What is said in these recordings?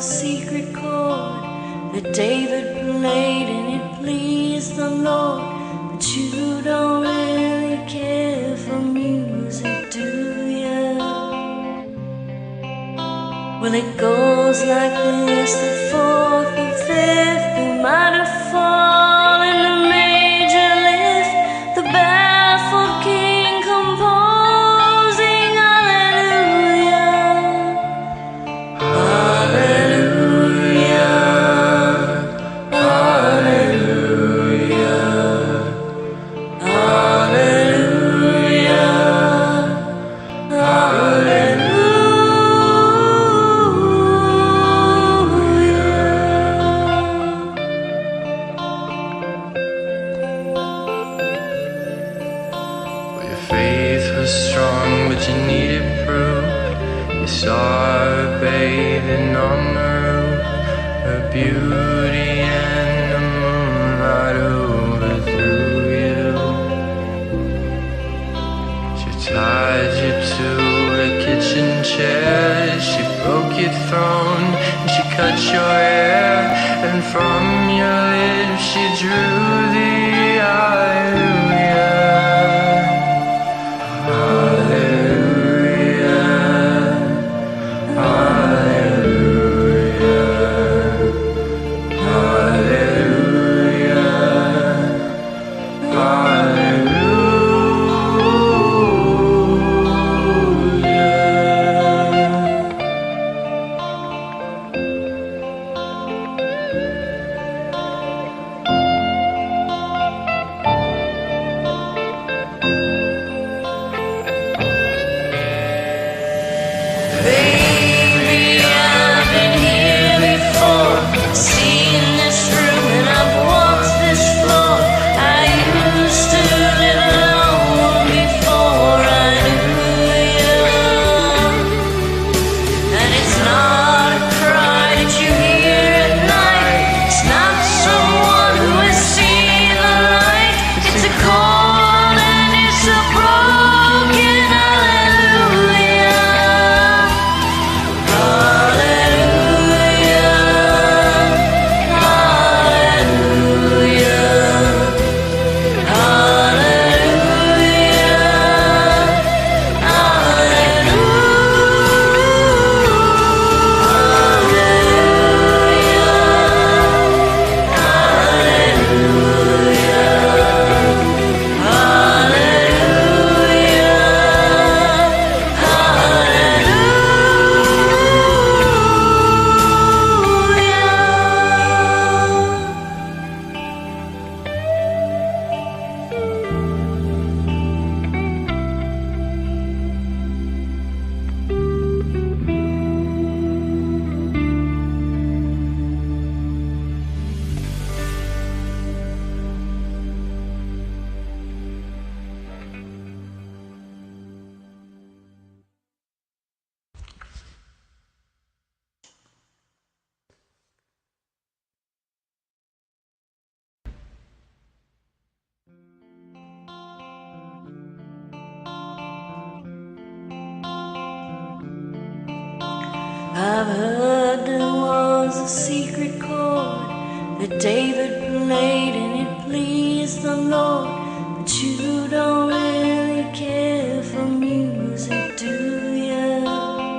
a secret chord that David played and it pleased the Lord. But you don't really care for music, do you? Well, it goes like this: the fourth, the fifth, the minor fall, and the major lift, the baffled king composing hallelujah, hallelujah, hallelujah, hallelujah, hallelujah. Faith was strong, but you needed proof. You saw her bathing on the roof, her beauty and the moonlight overthrew you. She tied you to a kitchen chair, she broke your throne, and she cut your hair, and from your lips she drew the hallelujah. I've heard there was a secret chord that David played and it pleased the Lord. But you don't really care for music, do you?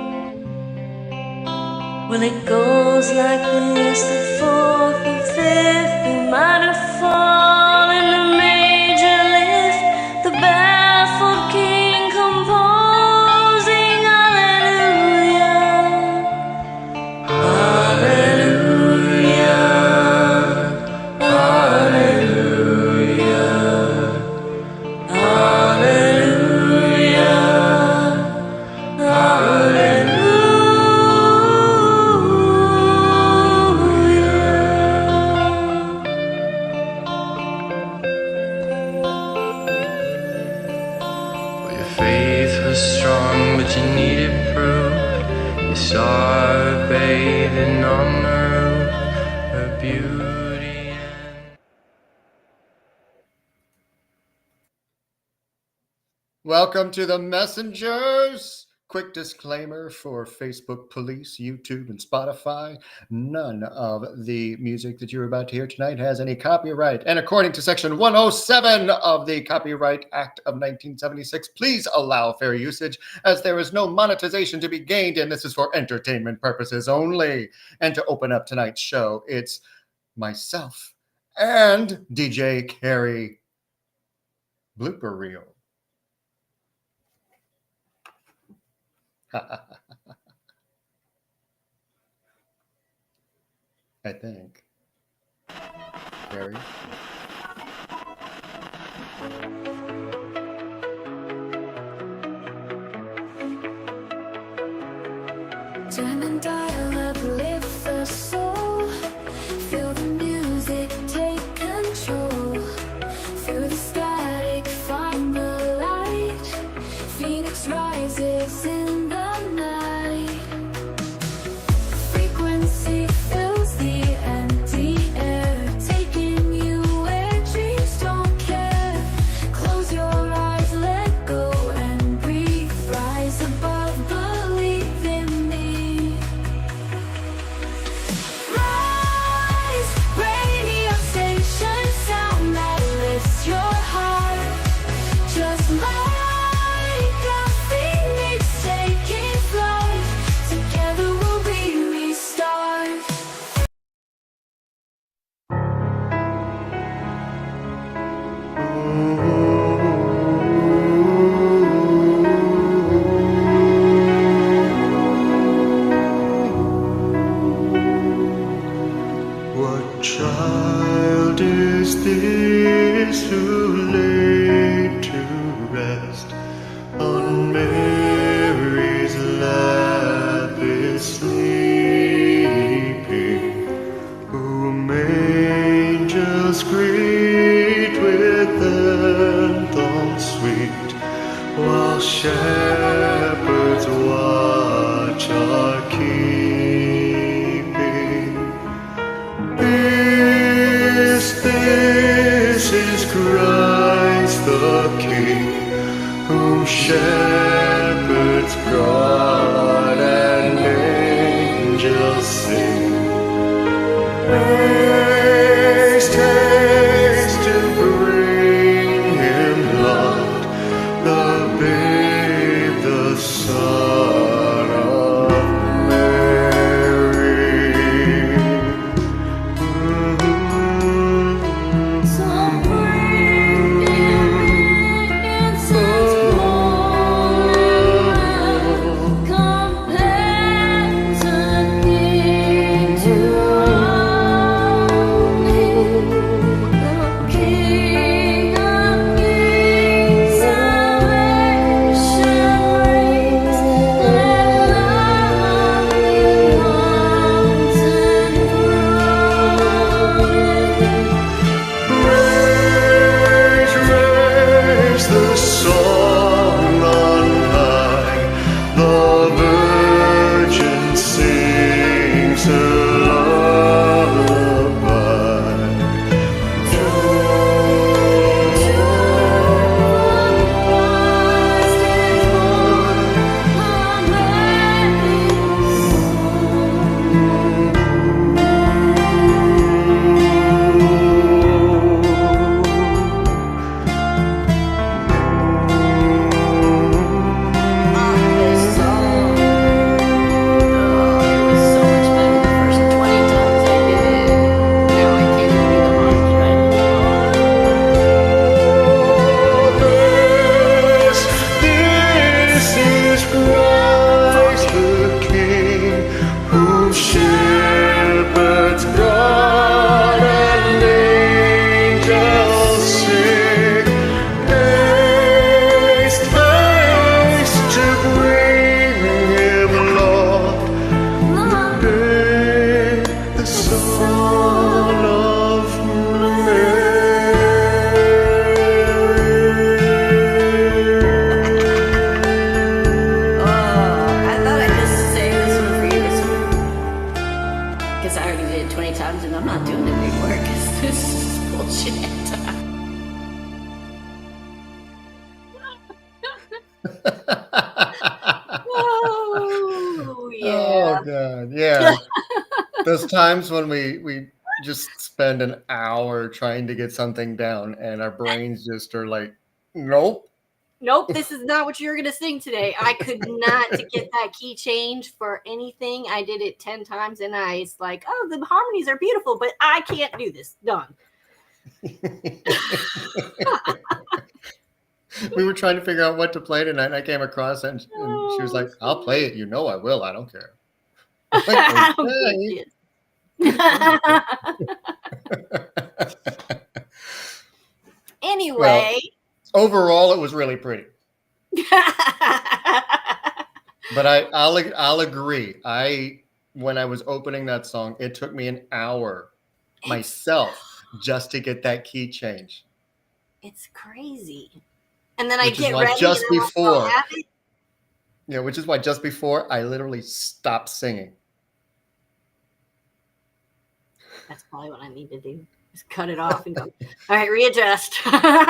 Well, it goes like this: the fourth, the fifth, the minor fall, and the major lift, the baffled king composing hallelujah, hallelujah, hallelujah, hallelujah, hallelujah. Faith was strong, but you needed proof. You saw her bathing on the roof, her beauty and... Welcome to the Messengers Quick disclaimer for Facebook Police, YouTube, and Spotify. None of the music that you're about to hear tonight has any copyright. And according to Section 107 of the Copyright Act of 1976, please allow fair usage as there is no monetization to be gained, and this is for entertainment purposes only. And to open up tonight's show, it's myself and DJ Karrie blooper reel. I think. Karrie? Turn and dial up, lift the soul. Feel the music take control. Through the static, find the light. Phoenix rises in the night. Frequency fills the empty air, taking you where dreams don't care. Close your eyes, let go and breathe. Rise above, believe in me. Rise, radio station, sound that lifts your heart. Just like a phoenix taking flight, together we'll be restart. What child is this who laid to rest on Mary's lap is sleeping, whom angels greet with anthems sweet, while shepherds watch are keeping. This is Christ the King, whom shepherds guard and angels sing. Haste, haste to bring him, Lord, the babe, the Son of Mary. So bring him incense pouring, come penitent King to own him, the King of kings, salvation reigns. Let love be once Raise, raise the song on high. The Virgin sings her lullaby. This is Christ the King, whom shepherds guard and angels sing. Haste, haste to bring him, Lord, the babe, the Son of Mary. I thought I'd just save this one for you this one. Because I already did it 20 times and I'm not doing it anymore because this is bullshit. Oh God, yeah. Those times when we just spend an hour trying to get something down, and our brains just are like, nope. Nope, this is not what you're going to sing today. I could not get that key change for anything. I did it 10 times and I was like, oh, the harmonies are beautiful, but I can't do this. Done. We were trying to figure out what to play tonight, and I came across it, and she was like, I'll play it. You know I will. I don't care. I'm like, okay. Anyway. Well, overall, it was really pretty. But I'll agree. When I was opening that song, it took me an hour myself just to get that key change. It's crazy. And then I Which get is why ready just and before, have it. yeah, which is why just before I literally stopped singing. That's probably what I need to do. Just cut it off and go, all right, readjust. Gosh.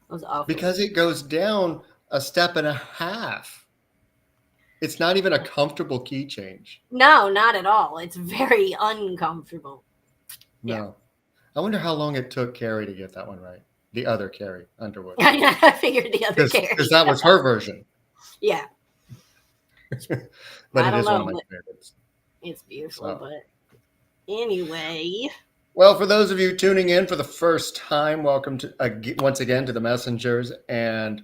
That was awful. Because it goes down a step and a half. It's not even a comfortable key change. No, not at all. It's very uncomfortable. No. Yeah. I wonder how long it took Karrie to get that one right. The other Karrie Underwood. I figured the other Karrie. Because that was her version. Yeah. But it is one of my favorites. It's beautiful, but anyway. Well, for those of you tuning in for the first time, welcome to once again to the Messengers. And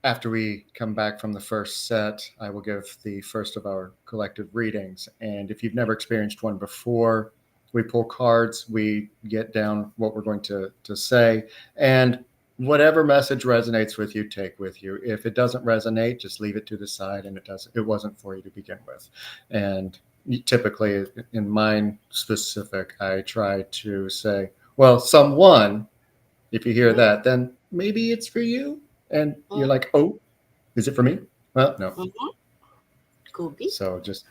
after we come back from the first set, I will give the first of our collective readings. And if you've never experienced one before, we pull cards, we get down what we're going to say, and whatever message resonates with you, take with you. If it doesn't resonate, just leave it to the side, and it wasn't for you to begin with. And typically, in mine specific, I try to say, well, someone, if you hear that, then maybe it's for you. And you're like, oh, is it for me? Well, no. Could be. So just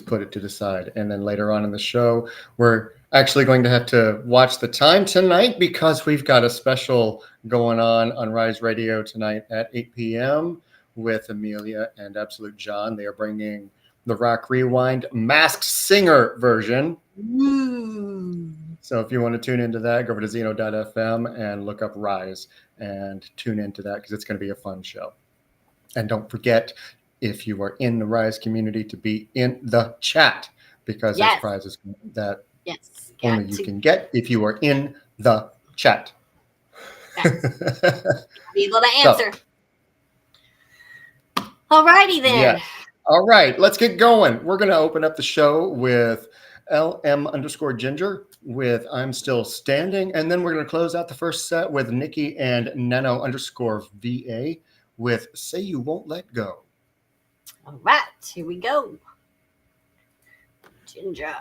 put it to the side. And then later on in the show, we're actually going to have to watch the time tonight because we've got a special going on Rise Radio tonight at 8 p.m. with Amelia and Absolute John. They are bringing the Rock Rewind Masked Singer version. So if you want to tune into that, go over to Zeno.fm and look up Rise and tune into that because it's going to be a fun show. And don't forget, if you are in the Rise community, to be in the chat because there's prizes that only you can get if you are in the chat. Be able to answer. Alrighty then. Yeah. All right, let's get going. We're going to open up the show with LM_Ginger with I'm Still Standing. And then we're going to close out the first set with Nikki and Nano_VA with Say You Won't Let Go. All right, here we go. Ginger.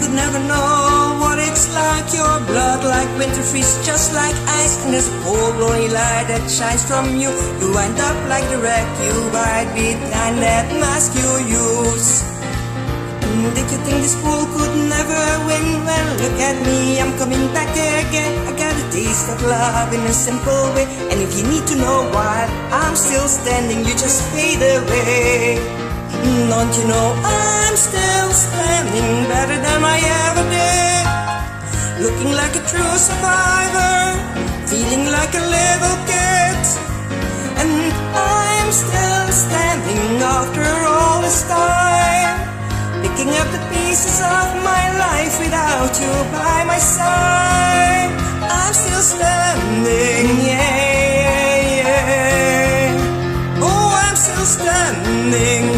Never know what it's like. Your blood like winter freeze, just like ice. And there's a cold lonely light that shines from you. You wind up like the wreck you hide behind that mask you use. Did you think this fool could never win? Well, look at me, I'm coming back again. I got a taste of love in a simple way. And if you need to know why I'm still standing, you just fade away. Don't you know I'm still standing better than I ever did? Looking like a true survivor, feeling like a little kid. And I'm still standing after all this time, picking up the pieces of my life without you by my side. I'm still standing, yeah, yeah. Oh, I'm still standing,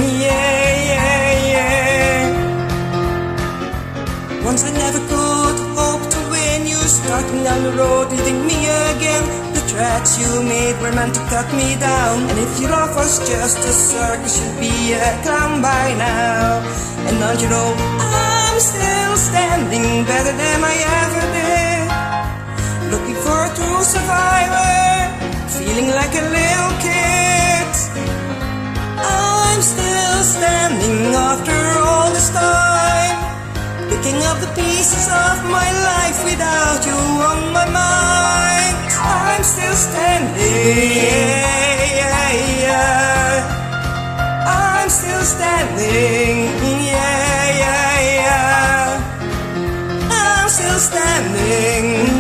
once I never could hope to win. You starting down the road, leading me again. The tracks you made were meant to cut me down. And if your life was just a circus, you'd be a clown by now. And don't you know I'm still standing better than I ever did. Looking for a true survivor, feeling like a little kid. thinking of the pieces of my life without you on my mind. I'm still standing. I'm still standing. I'm still standing.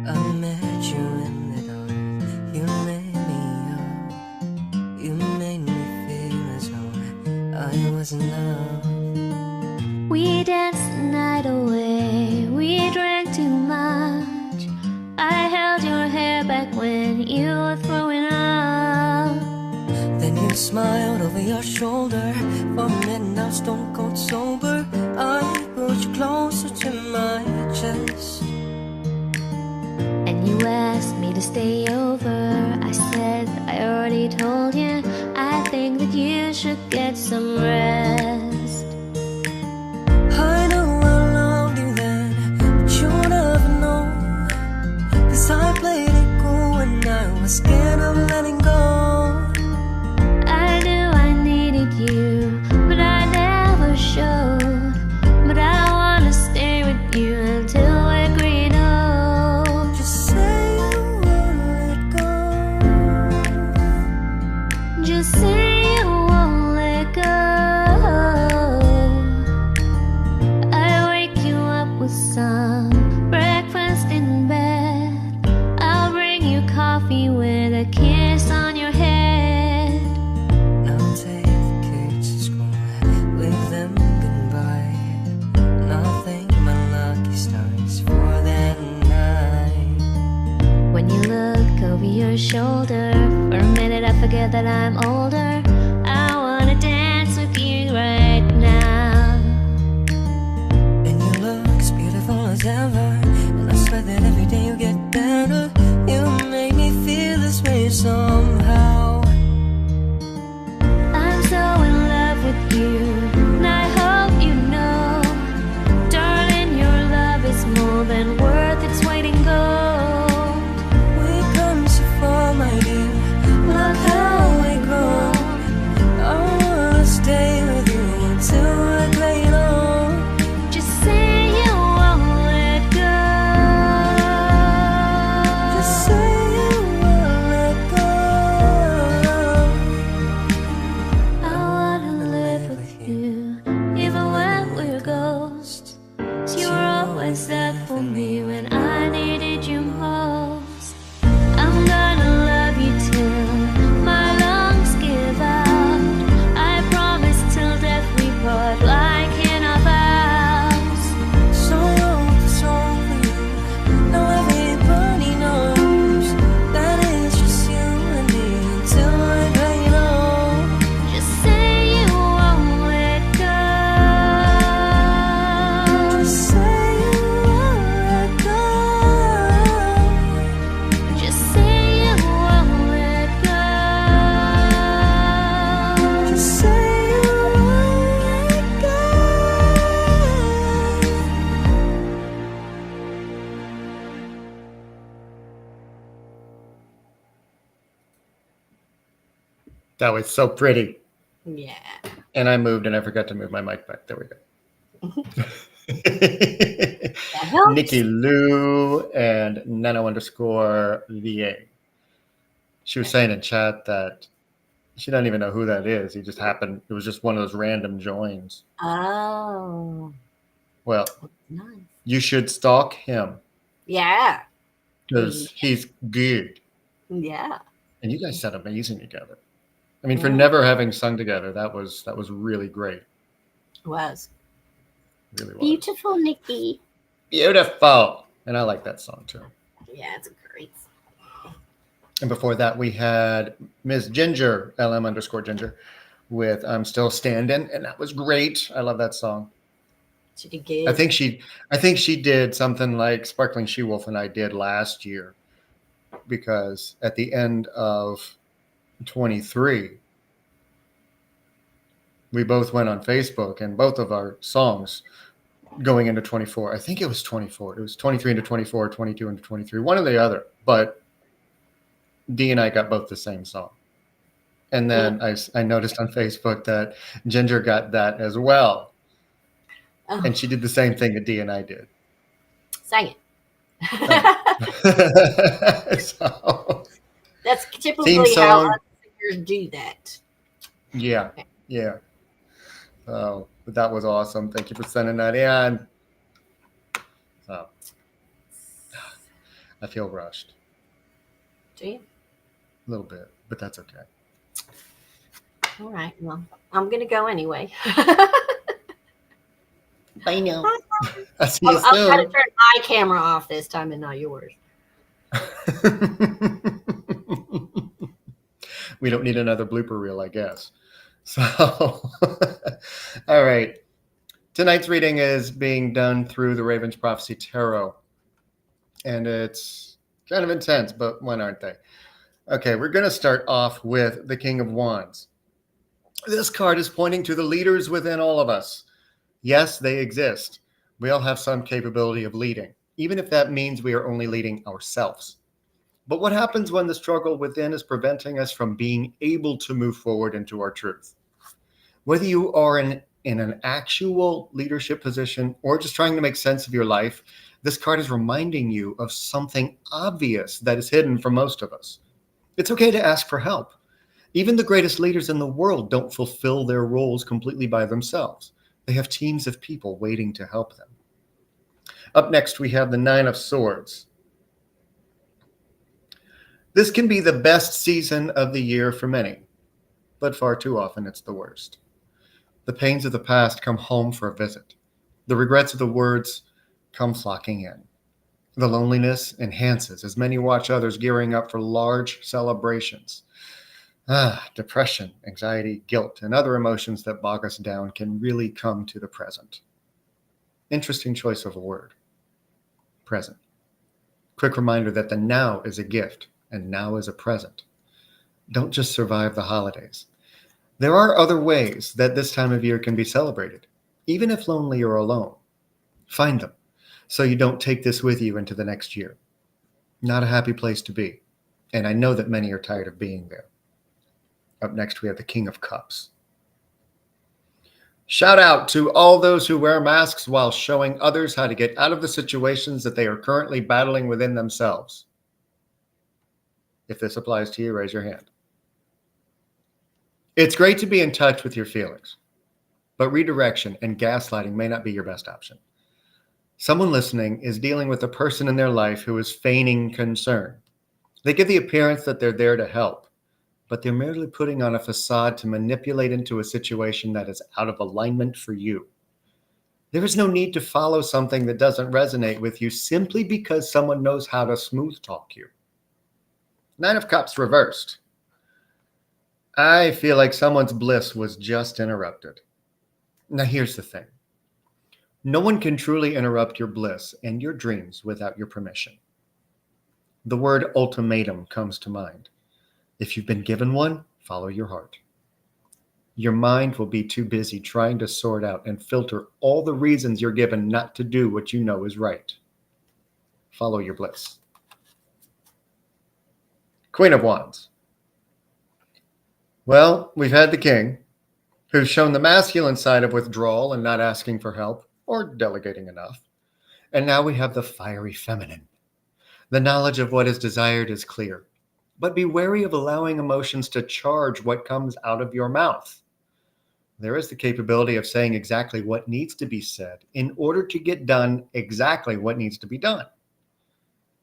I met you in the dark. You made me up. You made me feel as though I was in love. We danced the night away, we drank too much. I held your hair back when you were throwing up. Then you smiled over your shoulder. For a minute now, stone cold sober. I brought you closer to my chest. And you asked me to stay over. I said I already told you. I think that you should get some rest. I know I loved you then, but you'll never know. 'Cause I played it cool when I was scared of letting go. I knew I needed you, but I never showed. But I wanna stay with you until we're green old. Just say you won't let go. Just say you won't let go. I wake you up with some breakfast in bed. I'll bring you coffee with a kiss on your head. Now take the kids to school, leave them goodbye. And I'll thank my lucky stars for that night. When you look over your shoulder, for a minute I forget that I'm older. I wanna dance with you right now. And you look as beautiful as ever. And I swear that every day you get better. You make me feel this way somehow. I'm so in love with you, and I hope you know, darling, your love is more than worth its weight in gold. We've come so far, my dear. Look how we grow. I wanna stay with you until we're great old. Just say you won't let go. Just say you won't let go. I wanna live with you, even when we're ghosts. 'Cause you were always there for me when I needed you most. I'm gonna love you till my lungs give out. I promise till death we part like in our vows. So long, so for you. Now everybody knows that it's just you and me until we're great old. Just say you won't let go. Just say you won't let go. Just say you won't let go. Just say you won't let go. That was so pretty. Yeah. And I moved and I forgot to move my mic back. There we go. That helps. Nikki Lou and Nano_VA. She was saying in chat that she doesn't even know who that is. He just happened. It was just one of those random joins. Oh, Well, nice. you should stalk him Yeah. because he's good. Yeah. And you guys sound amazing together. I mean, for Yeah. never having sung together, that was really great. It was. Really was. Beautiful, Nikki. Beautiful. And I like that song too. Yeah, it's a great song. And before that, we had Miss Ginger, LM_Ginger, with I'm Still Standing. And that was great. I love that song. She did good. I think she did something like Sparkling She-Wolf and I did last year, because at the end of 23, we both went on Facebook, and both of our songs going into 24, I think it was 24. It was 23 into 24, 22 into 23, one or the other. But Dee and I got both the same song. And then I noticed on Facebook that Ginger got that as well. Oh, And she did the same thing that Dee and I did. sang it. So, That's theme typically how song. us singers do that. Yeah. Oh, but that was awesome. Thank you for sending that in. So, I feel rushed Do you? a little bit, but that's okay. All right. Well, I'm gonna go anyway. Bye now. I'll see you I'll try to soon. turn my camera off this time and not yours. We don't need another blooper reel, I guess. So, all right. Tonight's reading is being done through the Raven's Prophecy Tarot. And it's kind of intense, but when aren't they? Okay, we're going to start off with the King of Wands. This card is pointing to the leaders within all of us. Yes, they exist. We all have some capability of leading, even if that means we are only leading ourselves. But what happens when the struggle within is preventing us from being able to move forward into our truth? Whether you are in an actual leadership position or just trying to make sense of your life, this card is reminding you of something obvious that is hidden from most of us. It's okay to ask for help. Even the greatest leaders in the world don't fulfill their roles completely by themselves. They have teams of people waiting to help them. Up next, we have the Nine of Swords. This can be the best season of the year for many, but far too often it's the worst. The pains of the past come home for a visit. The regrets of the words come flocking in. The loneliness enhances as many watch others gearing up for large celebrations. Depression, anxiety, guilt, and other emotions that bog us down can really come to the present. Interesting choice of a word. Present. Quick reminder that the now is a gift and now is a present. Don't just survive the holidays. There are other ways that this time of year can be celebrated, even if lonely or alone. Find them so you don't take this with you into the next year. Not a happy place to be, and I know that many are tired of being there. Up next, we have the King of Cups. Shout out to all those who wear masks while showing others how to get out of the situations that they are currently battling within themselves. If this applies to you, raise your hand. It's great to be in touch with your feelings, but redirection and gaslighting may not be your best option. Someone listening is dealing with a person in their life who is feigning concern. They give the appearance that they're there to help, but they're merely putting on a facade to manipulate into a situation that is out of alignment for you. There is no need to follow something that doesn't resonate with you simply because someone knows how to smooth talk you. Nine of Cups reversed. I feel like someone's bliss was just interrupted. Now here's the thing. No one can truly interrupt your bliss and your dreams without your permission. The word ultimatum comes to mind. If you've been given one, follow your heart. Your mind will be too busy trying to sort out and filter all the reasons you're given not to do what you know is right. Follow your bliss. Queen of Wands. Well, we've had the king, who's shown the masculine side of withdrawal and not asking for help or delegating enough. And now we have the fiery feminine. The knowledge of what is desired is clear, but be wary of allowing emotions to charge what comes out of your mouth. There is the capability of saying exactly what needs to be said in order to get done exactly what needs to be done.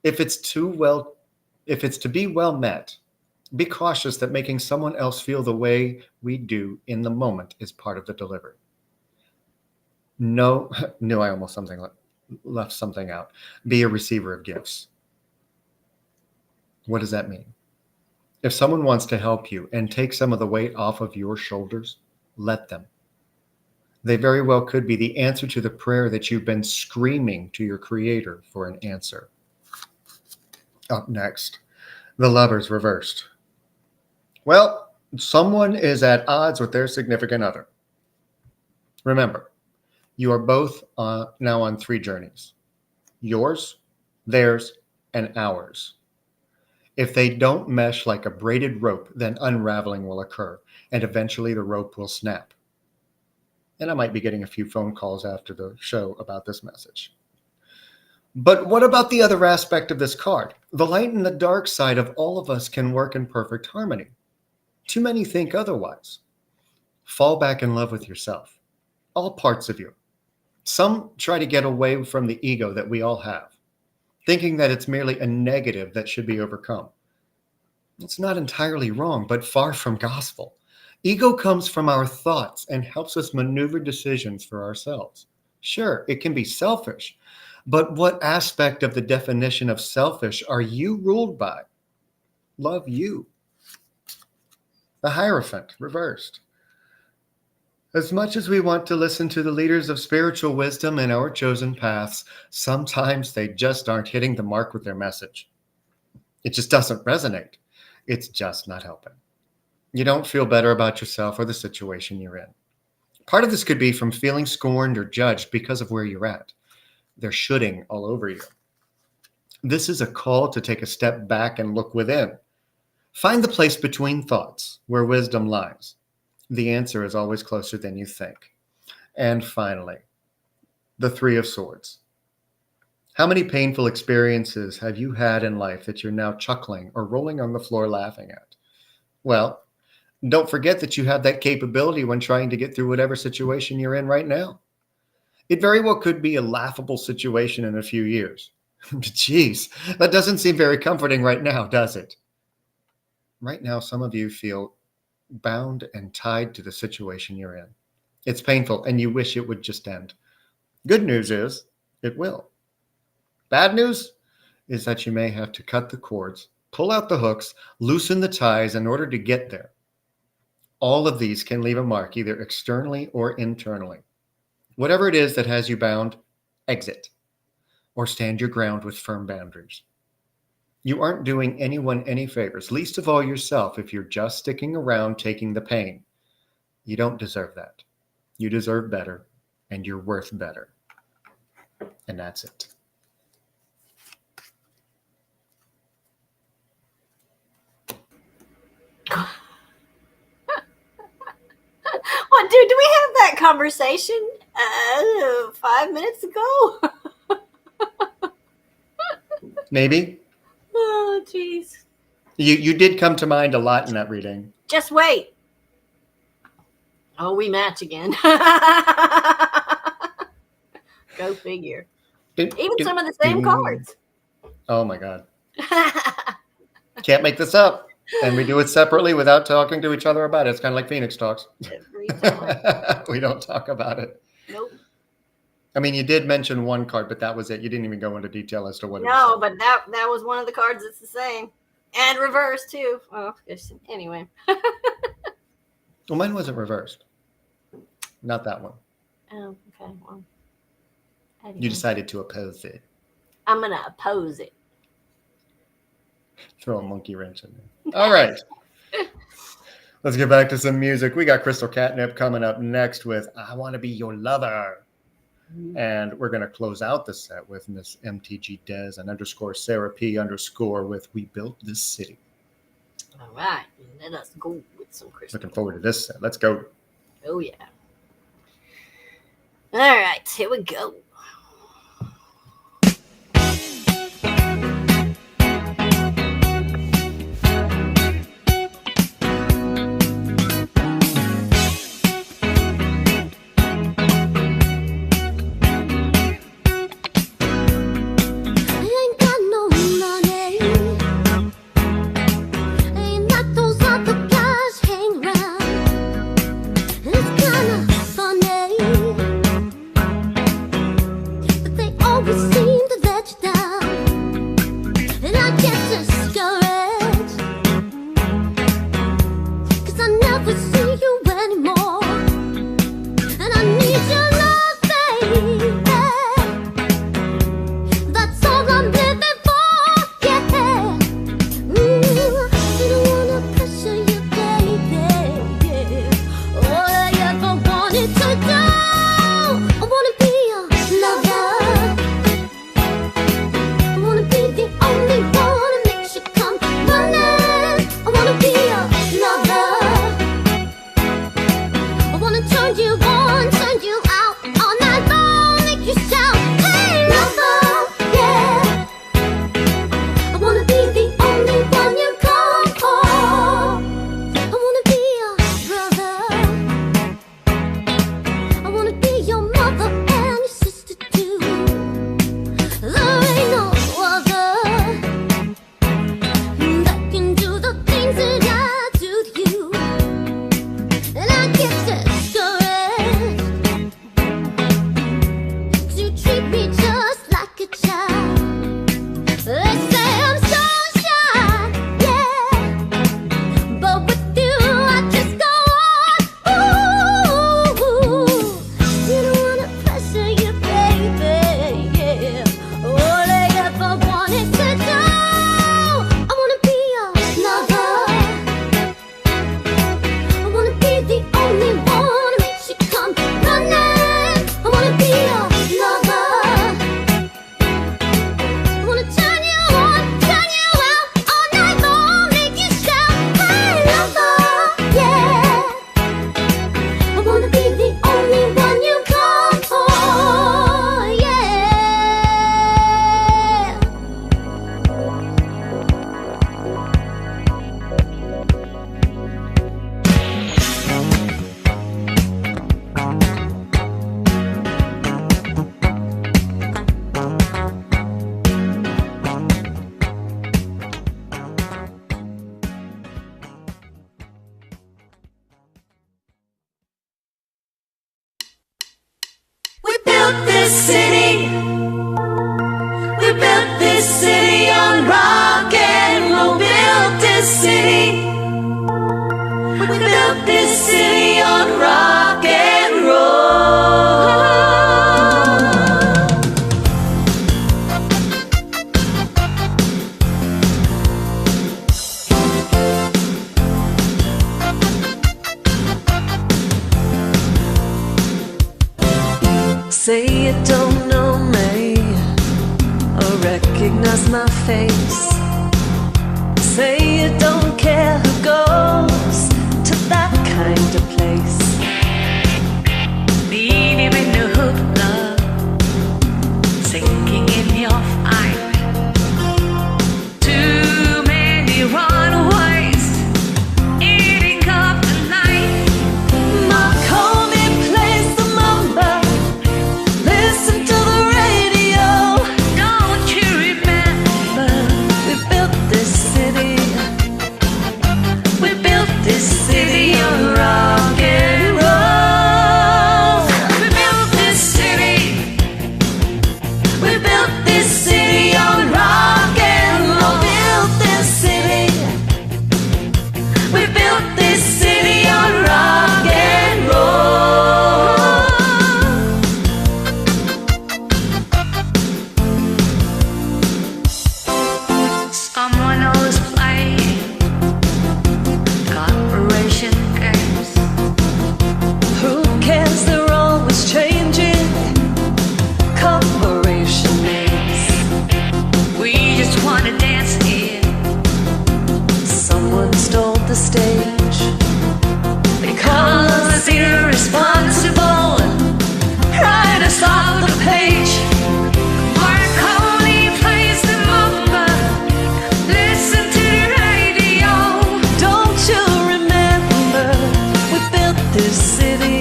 If it's to be well met, be cautious that making someone else feel the way we do in the moment is part of the delivery. No, I almost left something out. Be a receiver of gifts. What does that mean? If someone wants to help you and take some of the weight off of your shoulders, let them. They very well could be the answer to the prayer that you've been screaming to your Creator for an answer. Up next, the Lovers reversed. Well, someone is at odds with their significant other. Remember, you are both now on 3 journeys: yours, theirs, and ours. If they don't mesh like a braided rope, then unraveling will occur, and eventually the rope will snap. And I might be getting a few phone calls after the show about this message. But what about the other aspect of this card? The light and the dark side of all of us can work in perfect harmony. Too many think otherwise. Fall back in love with yourself, all parts of you. Some try to get away from the ego that we all have, thinking that it's merely a negative that should be overcome. It's not entirely wrong, but far from gospel. Ego comes from our thoughts and helps us maneuver decisions for ourselves. Sure, it can be selfish, but what aspect of the definition of selfish are you ruled by? Love you. The Hierophant, reversed. As much as we want to listen to the leaders of spiritual wisdom in our chosen paths, sometimes they just aren't hitting the mark with their message. It just doesn't resonate. It's just not helping. You don't feel better about yourself or the situation you're in. Part of this could be from feeling scorned or judged because of where you're at. They're shooting all over you. This is a call to take a step back and look within. Find the place between thoughts where wisdom lies. The answer is always closer than you think. And finally, the 3 of Swords. How many painful experiences have you had in life that you're now chuckling or rolling on the floor laughing at? Well, don't forget that you have that capability when trying to get through whatever situation you're in right now. It very well could be a laughable situation in a few years. Jeez, that doesn't seem very comforting right now, does it? Right now, some of you feel bound and tied to the situation you're in. It's painful, and you wish it would just end. Good news is, it will. Bad news is that you may have to cut the cords, pull out the hooks, loosen the ties in order to get there. All of these can leave a mark, either externally or internally. Whatever it is that has you bound, exit, or stand your ground with firm boundaries. You aren't doing anyone any favors, least of all yourself, if you're just sticking around taking the pain. You don't deserve that. You deserve better, and you're worth better. And that's it. What, dude, do we have that conversation 5 minutes ago? Maybe. Oh, jeez. You did come to mind a lot in that reading. Just wait. Oh, we match again. Go figure. Even some of the same cards. Oh my God. Can't make this up. And we do it separately without talking to each other about it. It's kind of like Phoenix talks. Every time. We don't talk about it. Nope. I mean, you did mention one card, but that was it. You didn't even go into detail as to what it was. No, but that was one of the cards that's the same. And reverse, too. Oh, anyway. Well, mine wasn't reversed. Not that one. Oh, okay. Well, you decided to oppose it. I'm going to oppose it. Throw a monkey wrench in there. All right. Let's get back to some music. We got Crystal Catnip coming up next with I Want to Be Your Lover. And we're going to close out the set with Miss MTG Des and _ Sarah P _ with We Built This City. All right. Let us go with some Crystal. Looking forward to this set. Let's go. Oh, yeah. All right. Here we go. It's kinda funny. city. We built this city on rock and roll. Built this city. We built this city on rock and roll. Say you don't know me or recognize my face. Say you don't care who goes to that kind of place. Leading in the hook, love, sinking in your fight. Too many runaways, eating up the night. Mark Homie plays the mamba. Listen to the radio. Don't you remember? We built this city. We built this city on rock and roll. We built this city. We built this city on rock and roll. Built this city. We built this city on rock and roll. Someone else playing corporation games. Who cares? They're always changing corporation names. We just wanna dance here. Someone stole the stage because irresponsible. Right us off the page. Mark only plays the mamba. Listen to the radio. Don't you remember? We built this city.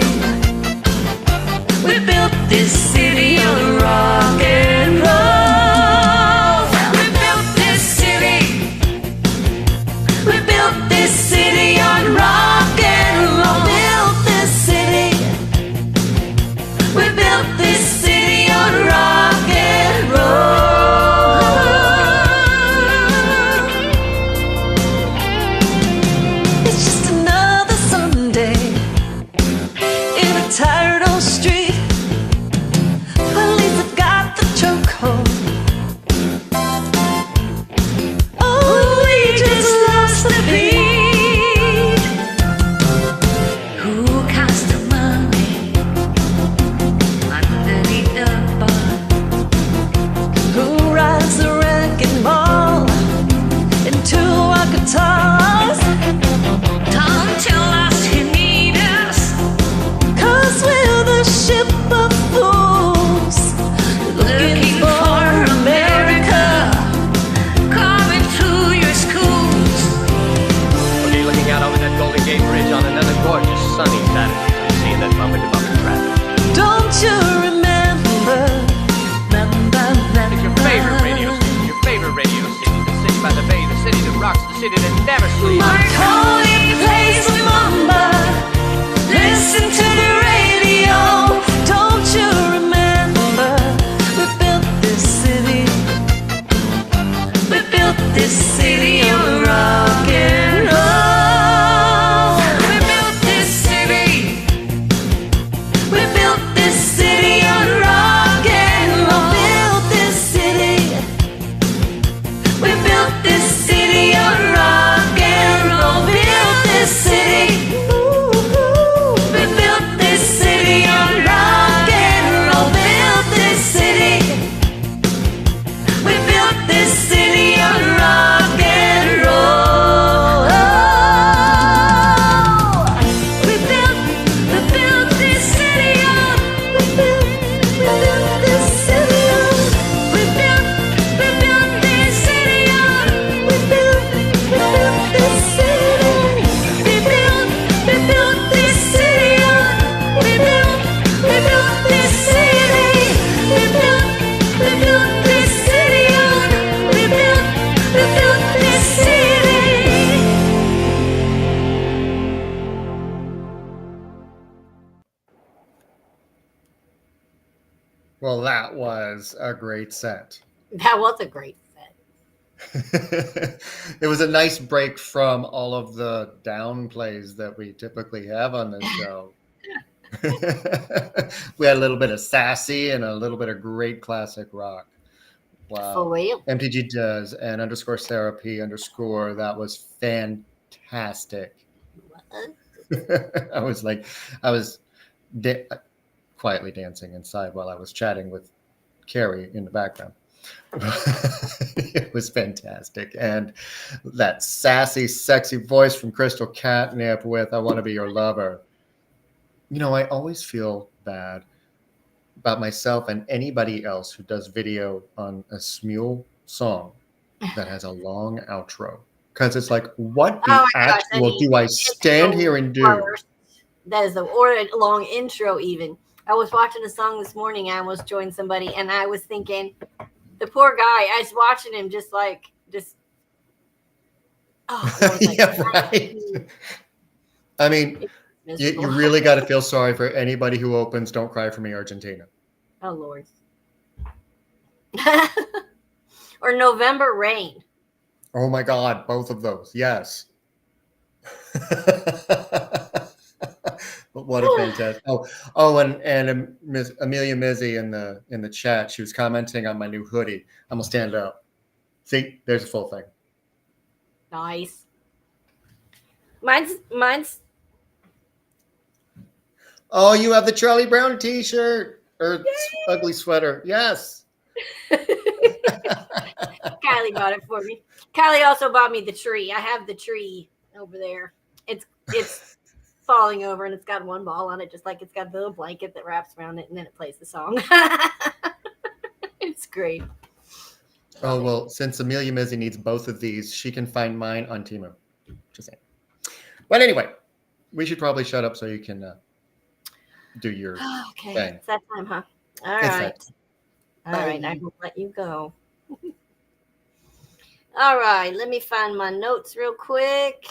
We built this city on rock and roll. We built this city. We built this city on rock and roll. Built this city. We built this city on rock and roll. It's just another Sunday in a tired old street. Police have got the chokehold. Oh, we just lost the beat. Who counts the money underneath the bar? Who rides the wrecking ball into our guitars? Don't tell us you need us, 'cause we're the ship of fools looking for America, coming through your schools. What are you looking out over that Golden Gate Bridge on another gorgeous sunny Saturday? Seeing that bumper to bumper traffic. Don't you remember? It's your favorite radio station, your favorite radio station. The city by the bay, the city that rocks, the city that never sleeps. Marconi plays the mamba. Listen to the radio. Don't you remember? We built this city. We built this city on rock and roll. We built this city. We built this city on rock and roll. Built this city. We built this city on rock and roll. Built this city. We built this city on rock and roll. Built this city. We built this city on rock and Well, that was a great set. That was a great set. It was a nice break from all of the downplays that we typically have on this show. We had a little bit of sassy and a little bit of great classic rock. For Wow. real. MTG does and underscore therapy underscore. That was fantastic. I was like, I was quietly dancing inside while I was chatting with Karrie in the background. It was fantastic. And that sassy, sexy voice from Crystal Catnip with I Want to Be Your Lover. You know, I always feel bad about myself and anybody else who does video on a Smule song that has a long outro. Because it's like, what the Oh my gosh, actual do I stand here and do? worst. That is or a long intro even. I was watching a song this morning. I almost joined somebody, and I was thinking, the poor guy. I was watching him just. Oh, I was like, Yeah, right. I mean, you really got to feel sorry for anybody who opens Don't Cry For Me, Argentina. Oh, Lord. Or November Rain. Oh, my God. Both of those. Yes. But what a fantastic. And Miss Amelia Mizzy in the chat, she was commenting on my new hoodie. I'm going to stand up. See, there's a full thing. Nice. Mine's. Oh, you have the Charlie Brown t-shirt or ugly sweater. Yes. Kylie bought it for me. Kylie also bought me the tree. I have the tree over there. It's falling over, and it's got one ball on it, just like it's got a little blanket that wraps around it, and then it plays the song. It's great. Oh, well, since Amelia Mizzy needs both of these, she can find mine on Temu. Just saying. But anyway, we should probably shut up so you can do your Okay, thing. it's that time, huh? All It's right. that. All right, I will let you go. All right, let me find my notes real quick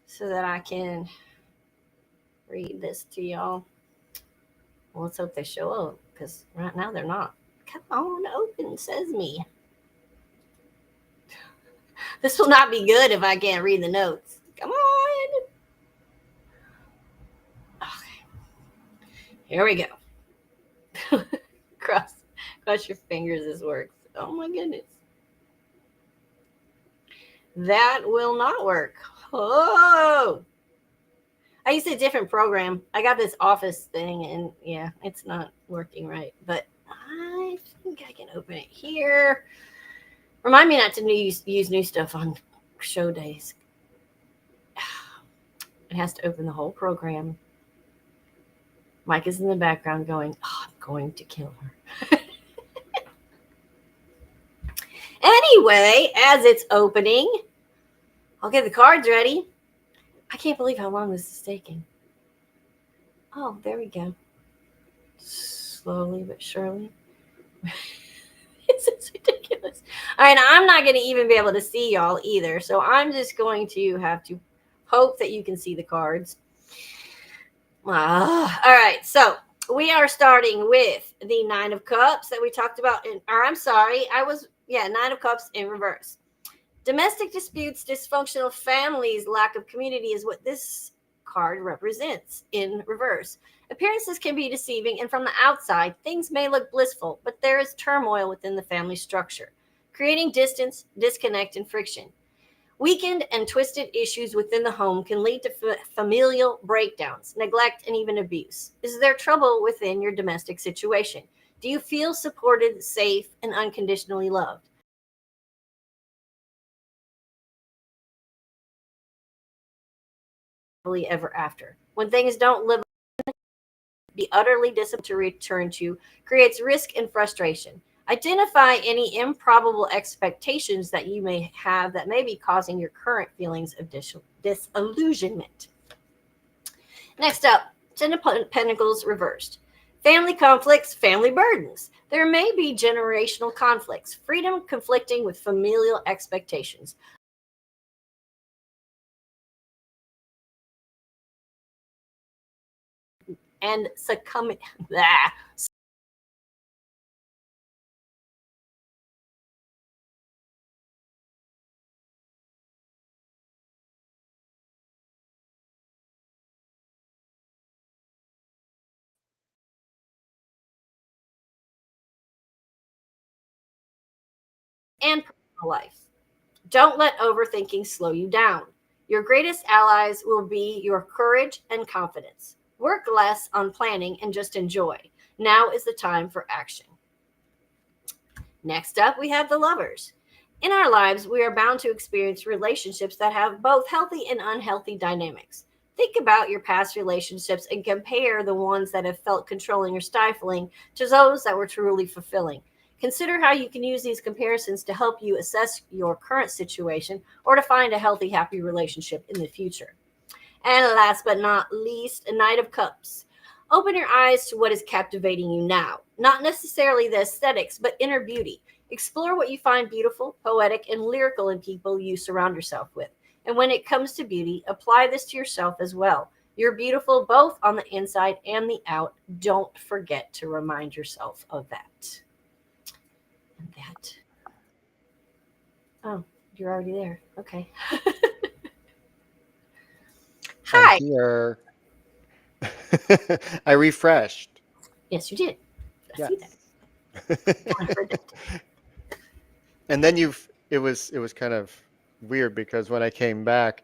so that I can read this to y'all. Well, let's hope they show up, because right now they're not. Come on, open Sesame. This will not be good if I can't read the notes. Come on. Okay. Here we go. cross your fingers this works. Oh my goodness. That will not work. Oh. I used a different program. I got this Office thing, and yeah, it's not working right. But I think I can open it here. Remind me not to use new stuff on show days. It has to open the whole program. Mike is in the background going, oh, I'm going to kill her. Anyway, as it's opening, I'll get the cards ready. I can't believe how long this is taking. Oh, there we go. Slowly but surely. This is ridiculous. All right, I'm not going to even be able to see y'all either, so I'm just going to have to hope that you can see the cards. All right, so we are starting with the Nine of Cups that we talked about. Nine of Cups in reverse. Domestic disputes, dysfunctional families, lack of community is what this card represents in reverse. Appearances can be deceiving, and from the outside, things may look blissful, but there is turmoil within the family structure, creating distance, disconnect, and friction. Weakened and twisted issues within the home can lead to familial breakdowns, neglect, and even abuse. Is there trouble within your domestic situation? Do you feel supported, safe, and unconditionally loved? Ever after. When things don't live, be utterly disappointed to return to creates risk and frustration. Identify any improbable expectations that you may have that may be causing your current feelings of disillusionment. Next up, Ten of Pentacles reversed. Family conflicts, family burdens. There may be generational conflicts, freedom conflicting with familial expectations. And succumbing and personal life. Don't let overthinking slow you down. Your greatest allies will be your courage and confidence. Work less on planning and just enjoy. Now is the time for action. Next up, we have the lovers. In our lives, we are bound to experience relationships that have both healthy and unhealthy dynamics. Think about your past relationships and compare the ones that have felt controlling or stifling to those that were truly fulfilling. Consider how you can use these comparisons to help you assess your current situation or to find a healthy, happy relationship in the future. And last but not least, a Knight of Cups. Open your eyes to what is captivating you now. Not necessarily the aesthetics, but inner beauty. Explore what you find beautiful, poetic, and lyrical in people you surround yourself with. And when it comes to beauty, apply this to yourself as well. You're beautiful both on the inside and the out. Don't forget to remind yourself of that. And that. Oh, you're already there. Okay. Hi. I'm here. I refreshed. Yes, you did. I see that. And then it was kind of weird because when I came back,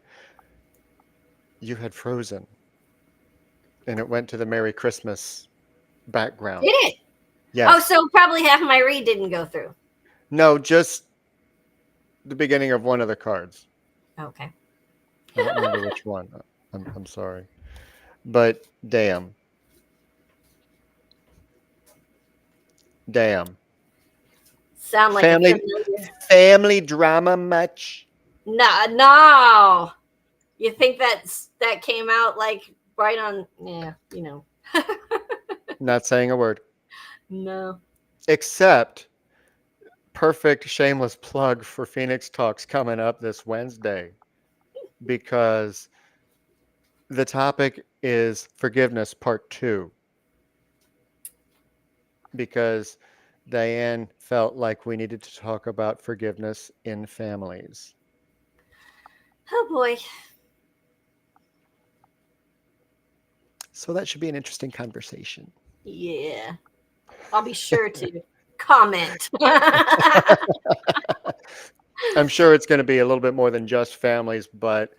you had frozen. And it went to the Merry Christmas background. Did it? Yeah. Oh, so probably half my read didn't go through. No, just the beginning of one of the cards. Okay. I don't remember which one. I'm sorry. But damn. Sound like family drama much? No. You think that came out like right on? Yeah, you know. Not saying a word. No. Except perfect shameless plug for Phoenix Talks coming up this Wednesday, because the topic is forgiveness part 2. Because Diane felt like we needed to talk about forgiveness in families. Oh boy. So that should be an interesting conversation. Yeah. I'll be sure to comment. I'm sure it's going to be a little bit more than just families, but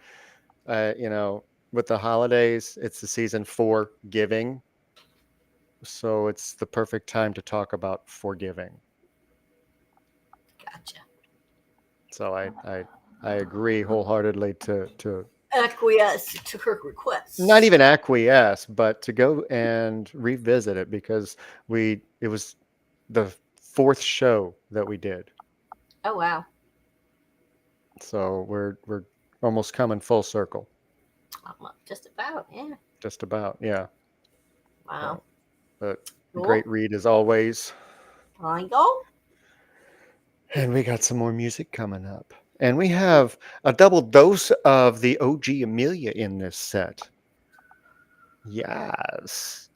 with the holidays, it's the season for giving. So it's the perfect time to talk about forgiving. Gotcha. So I agree wholeheartedly to acquiesce to her request. Not even acquiesce, but to go and revisit it, because it was the 4th show that we did. Oh wow. So we're almost coming full circle. Just about, yeah. Just about, yeah. Wow. But cool. Great read as always. Go. And we got some more music coming up. And we have a double dose of the OG Amelia in this set. Yes.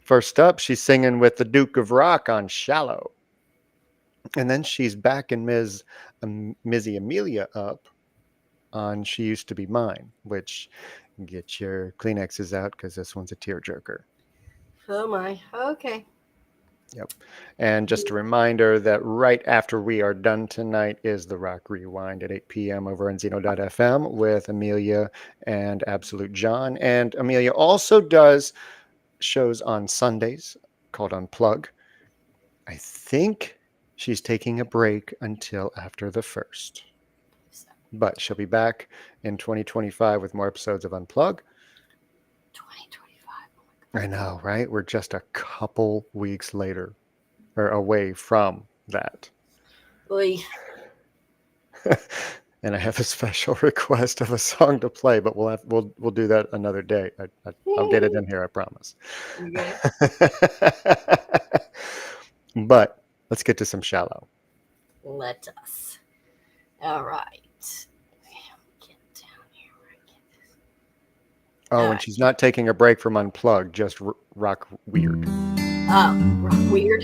First up, she's singing with the Duke of Rock on Shallow. And then she's backing Mizzy Amelia up on She Used to Be Mine, which, get your Kleenexes out because this one's a tearjerker. Oh my. Okay. Yep. And just a reminder that right after we are done tonight is the Rock Rewind at 8 p.m. over on Zeno.fm with Amelia and Absolute John. And Amelia also does shows on Sundays called Unplug. I think she's taking a break until after the 1st. But she'll be back in 2025 with more episodes of Unplug. 2025. I know, right? We're just a couple weeks later or away from that. Boy. And I have a special request of a song to play, but we'll do that another day. I'll get it in here, I promise. Okay. But let's get to some Shallow. Let us. All right. Get down here where I get this. Oh, and she's not taking a break from Unplugged, just rock weird. Oh, rock weird.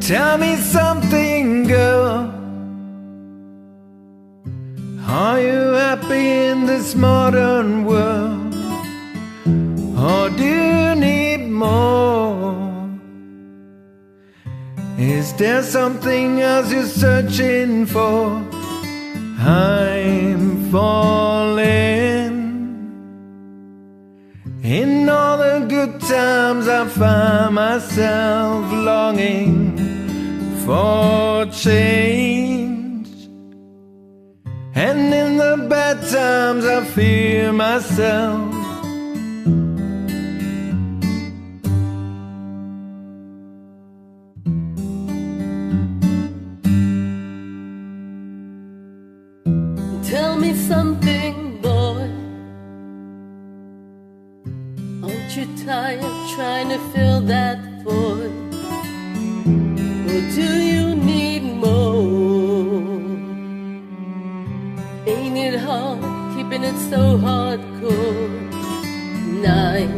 Tell me something, girl. Are this modern world, or do you need more? Is there something else you're searching for? I'm falling. In all the good times I find myself longing for change, and in the bad times I fear myself. Tell me something, boy. Aren't you tired trying to fill that void? Or do you need more? Ain't it hard keeping it so hardcore? Night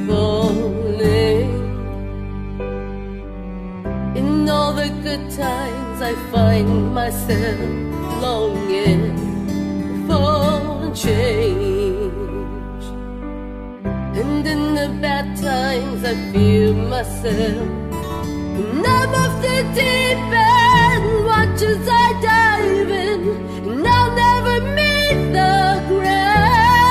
falling. In all the good times I find myself longing for change, and in the bad times I feel myself. And I'm off the deep end, watch as I dive in, and I'll never meet the ground,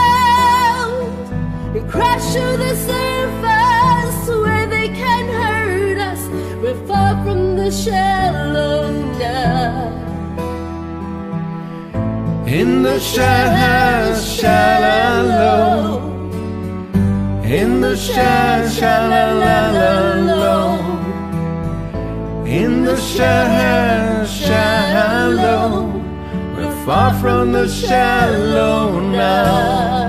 and crash through the surface where they can't hurt us. We're far from the shallow now. In the shallow, in the shallow, in the shallow, we're far from the shallow now.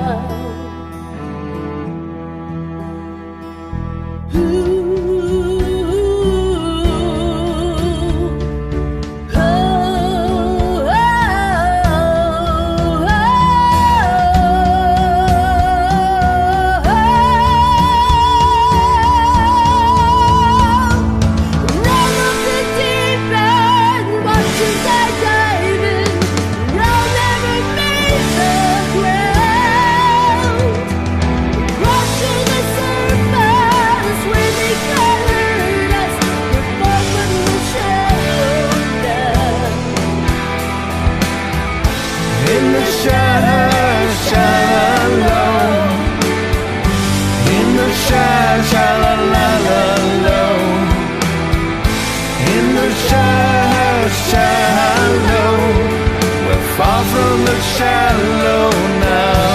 Shallow, we're far from the shallow now.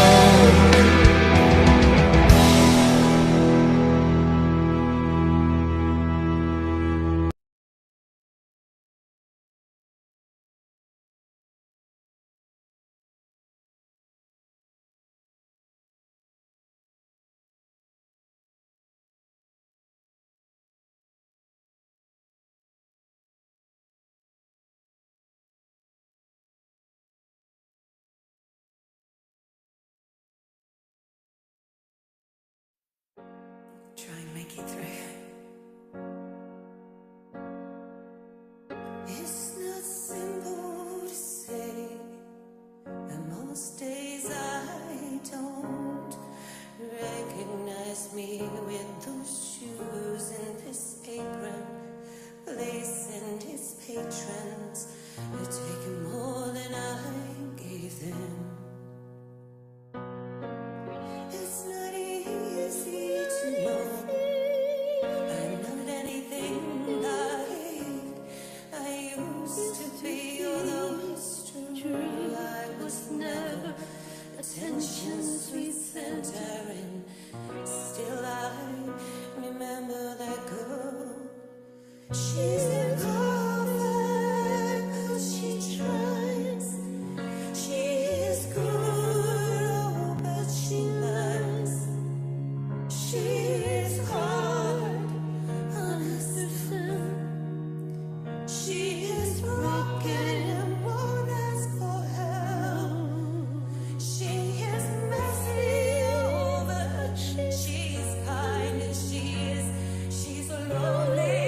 Try and make it through. It's not simple to say, and most days I don't recognize me with those shoes and this apron, lace and his patrons. You're taking more than I gave them. It's not easy to know. I'm not anything like I used to be, although it's true I was never attention's sweet center, and still I remember that girl. She's in cover, but she tries. She is good, oh, but she lies. She is hard on herself. She is broken and won't ask for help. She is messy, oh, but she's kind, and she's lonely.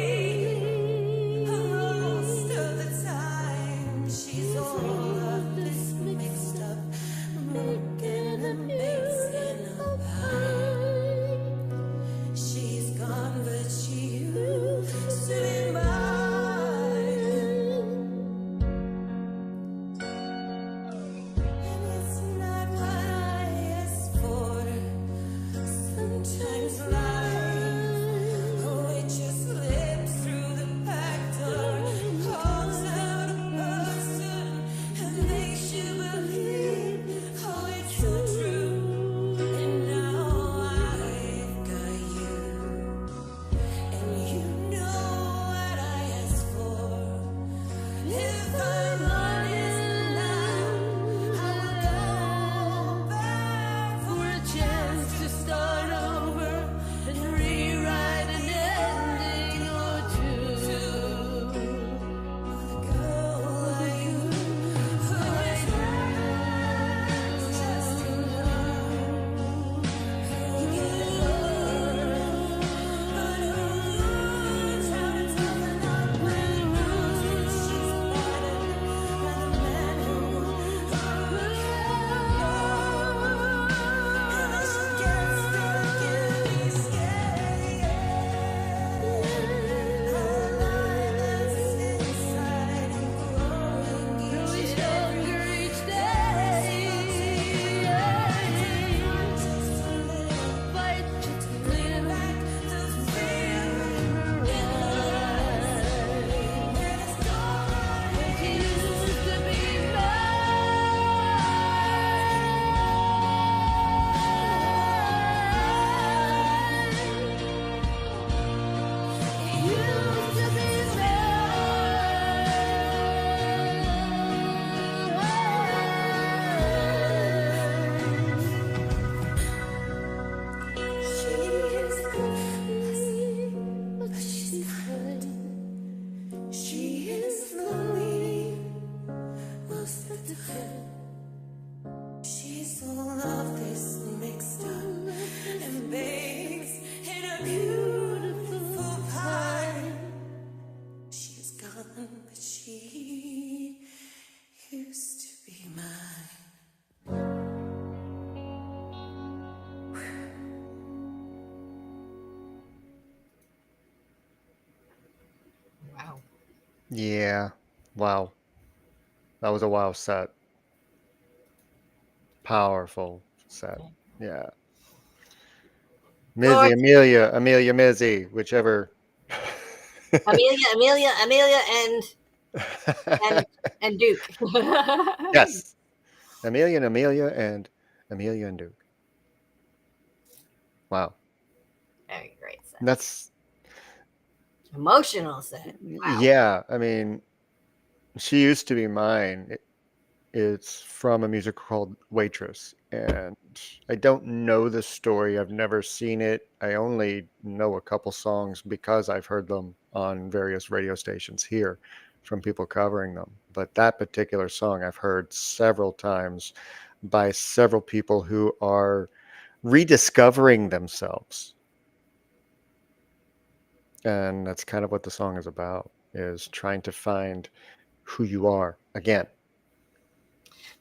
Yeah. Wow. That was a wow set. Powerful set. Yeah. Mizzy, Lord, Amelia, Mizzy, whichever. Amelia, and and Duke. Yes. Amelia and Amelia and Duke. Wow. Very great set. That's, Emotional set. Wow. yeah. I mean, she used to be mine. It's from a musical called Waitress, and I don't know the story. I've never seen it. I only know a couple songs because I've heard them on various radio stations here from people covering them. But that particular song I've heard several times by several people who are rediscovering themselves. And that's kind of what the song is about, is trying to find who you are again.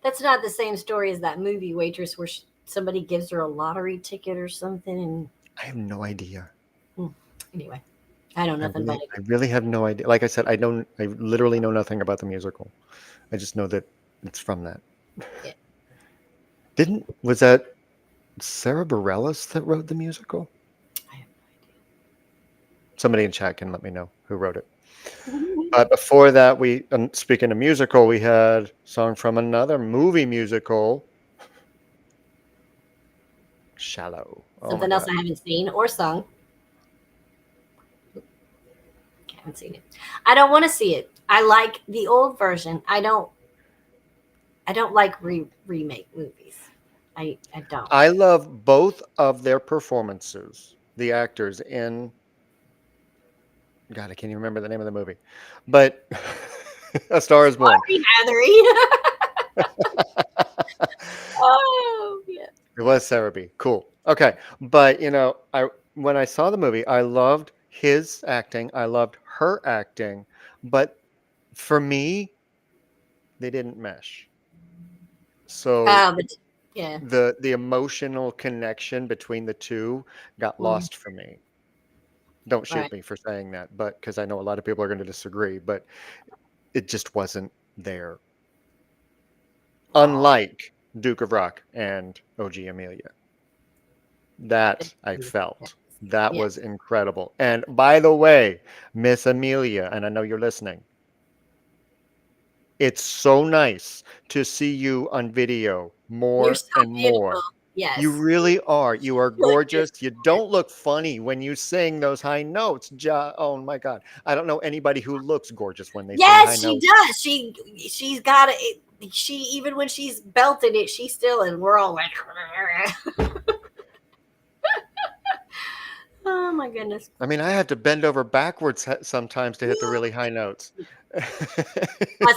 That's not the same story as that movie Waitress where somebody gives her a lottery ticket or something. And I have no idea. anyway, I know nothing about it. I really have no idea. Like I said, I literally know nothing about the musical. I just know that it's from that. Yeah. Was that Sarah Bareilles that wrote the musical? I have Somebody in chat can let me know who wrote it. no idea. But before that, speaking of musical, we had a song from another movie musical, Shallow. Oh my Something else God. I haven't seen or sung. I haven't seen it. I don't want to see it. I like the old version. I don't like remake movies. I don't. I love both of their performances, the actors in. God, I can't even remember the name of the movie, but A Star Is Born. Sorry, Heathery. Oh yeah. It was Sarah B. Cool. Okay, but when I saw the movie, I loved his acting. I loved her acting, but for me, they didn't mesh. So But yeah. the emotional connection between the two got lost for me. Don't shoot Right. me for saying that, but because I know a lot of people are going to disagree, but it just wasn't there. Unlike Duke of Rock and OG Amelia. That I felt. That Yeah. was incredible. And by the way, Miss Amelia, and I know you're listening, it's so nice to see you on video You're more so and beautiful. more. Yes. You really are. You are Really gorgeous. You don't look funny when you sing those high notes. Oh my God. I don't know anybody who looks gorgeous when they sing high Yes, she notes. does. She's got it. She even when she's belting it, she's still, and we're all like, oh my goodness. I mean, I have to bend over backwards sometimes to hit the really high notes. My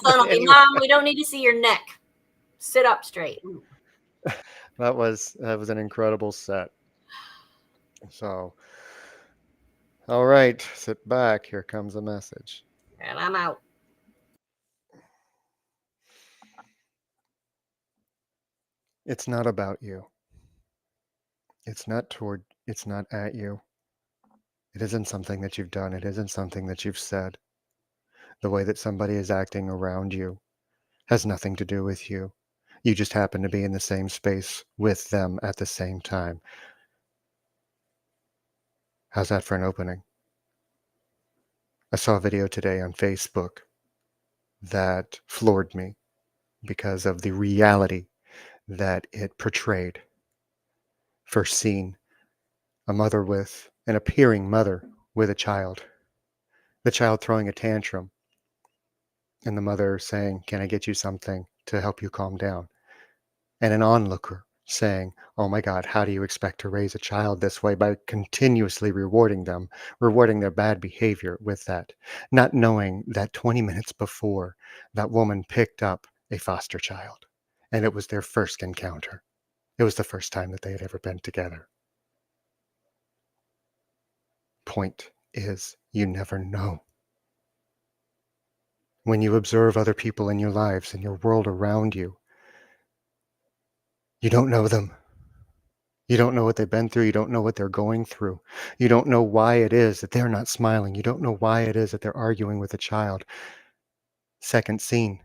son will be, Anyway, Mom, we don't need to see your neck. Sit up straight. that was an incredible set. So, all right, sit back. Here comes a message. And I'm out. It's not about you. It's not at you. It isn't something that you've done. It isn't something that you've said. The way that somebody is acting around you has nothing to do with you. You just happen to be in the same space with them at the same time. How's that for an opening? I saw a video today on Facebook that floored me because of the reality that it portrayed. First scene, an appearing mother with a child. The child throwing a tantrum, and the mother saying, "Can I get you something to help you calm down?" And an onlooker saying, "Oh my God, how do you expect to raise a child this way by continuously rewarding their bad behavior with that?" Not knowing that 20 minutes before, that woman picked up a foster child, and it was their first encounter. It was the first time that they had ever been together. Point is, you never know. When you observe other people in your lives and your world around you, you don't know them. You don't know what they've been through. You don't know what they're going through. You don't know why it is that they're not smiling. You don't know why it is that they're arguing with a child. Second scene.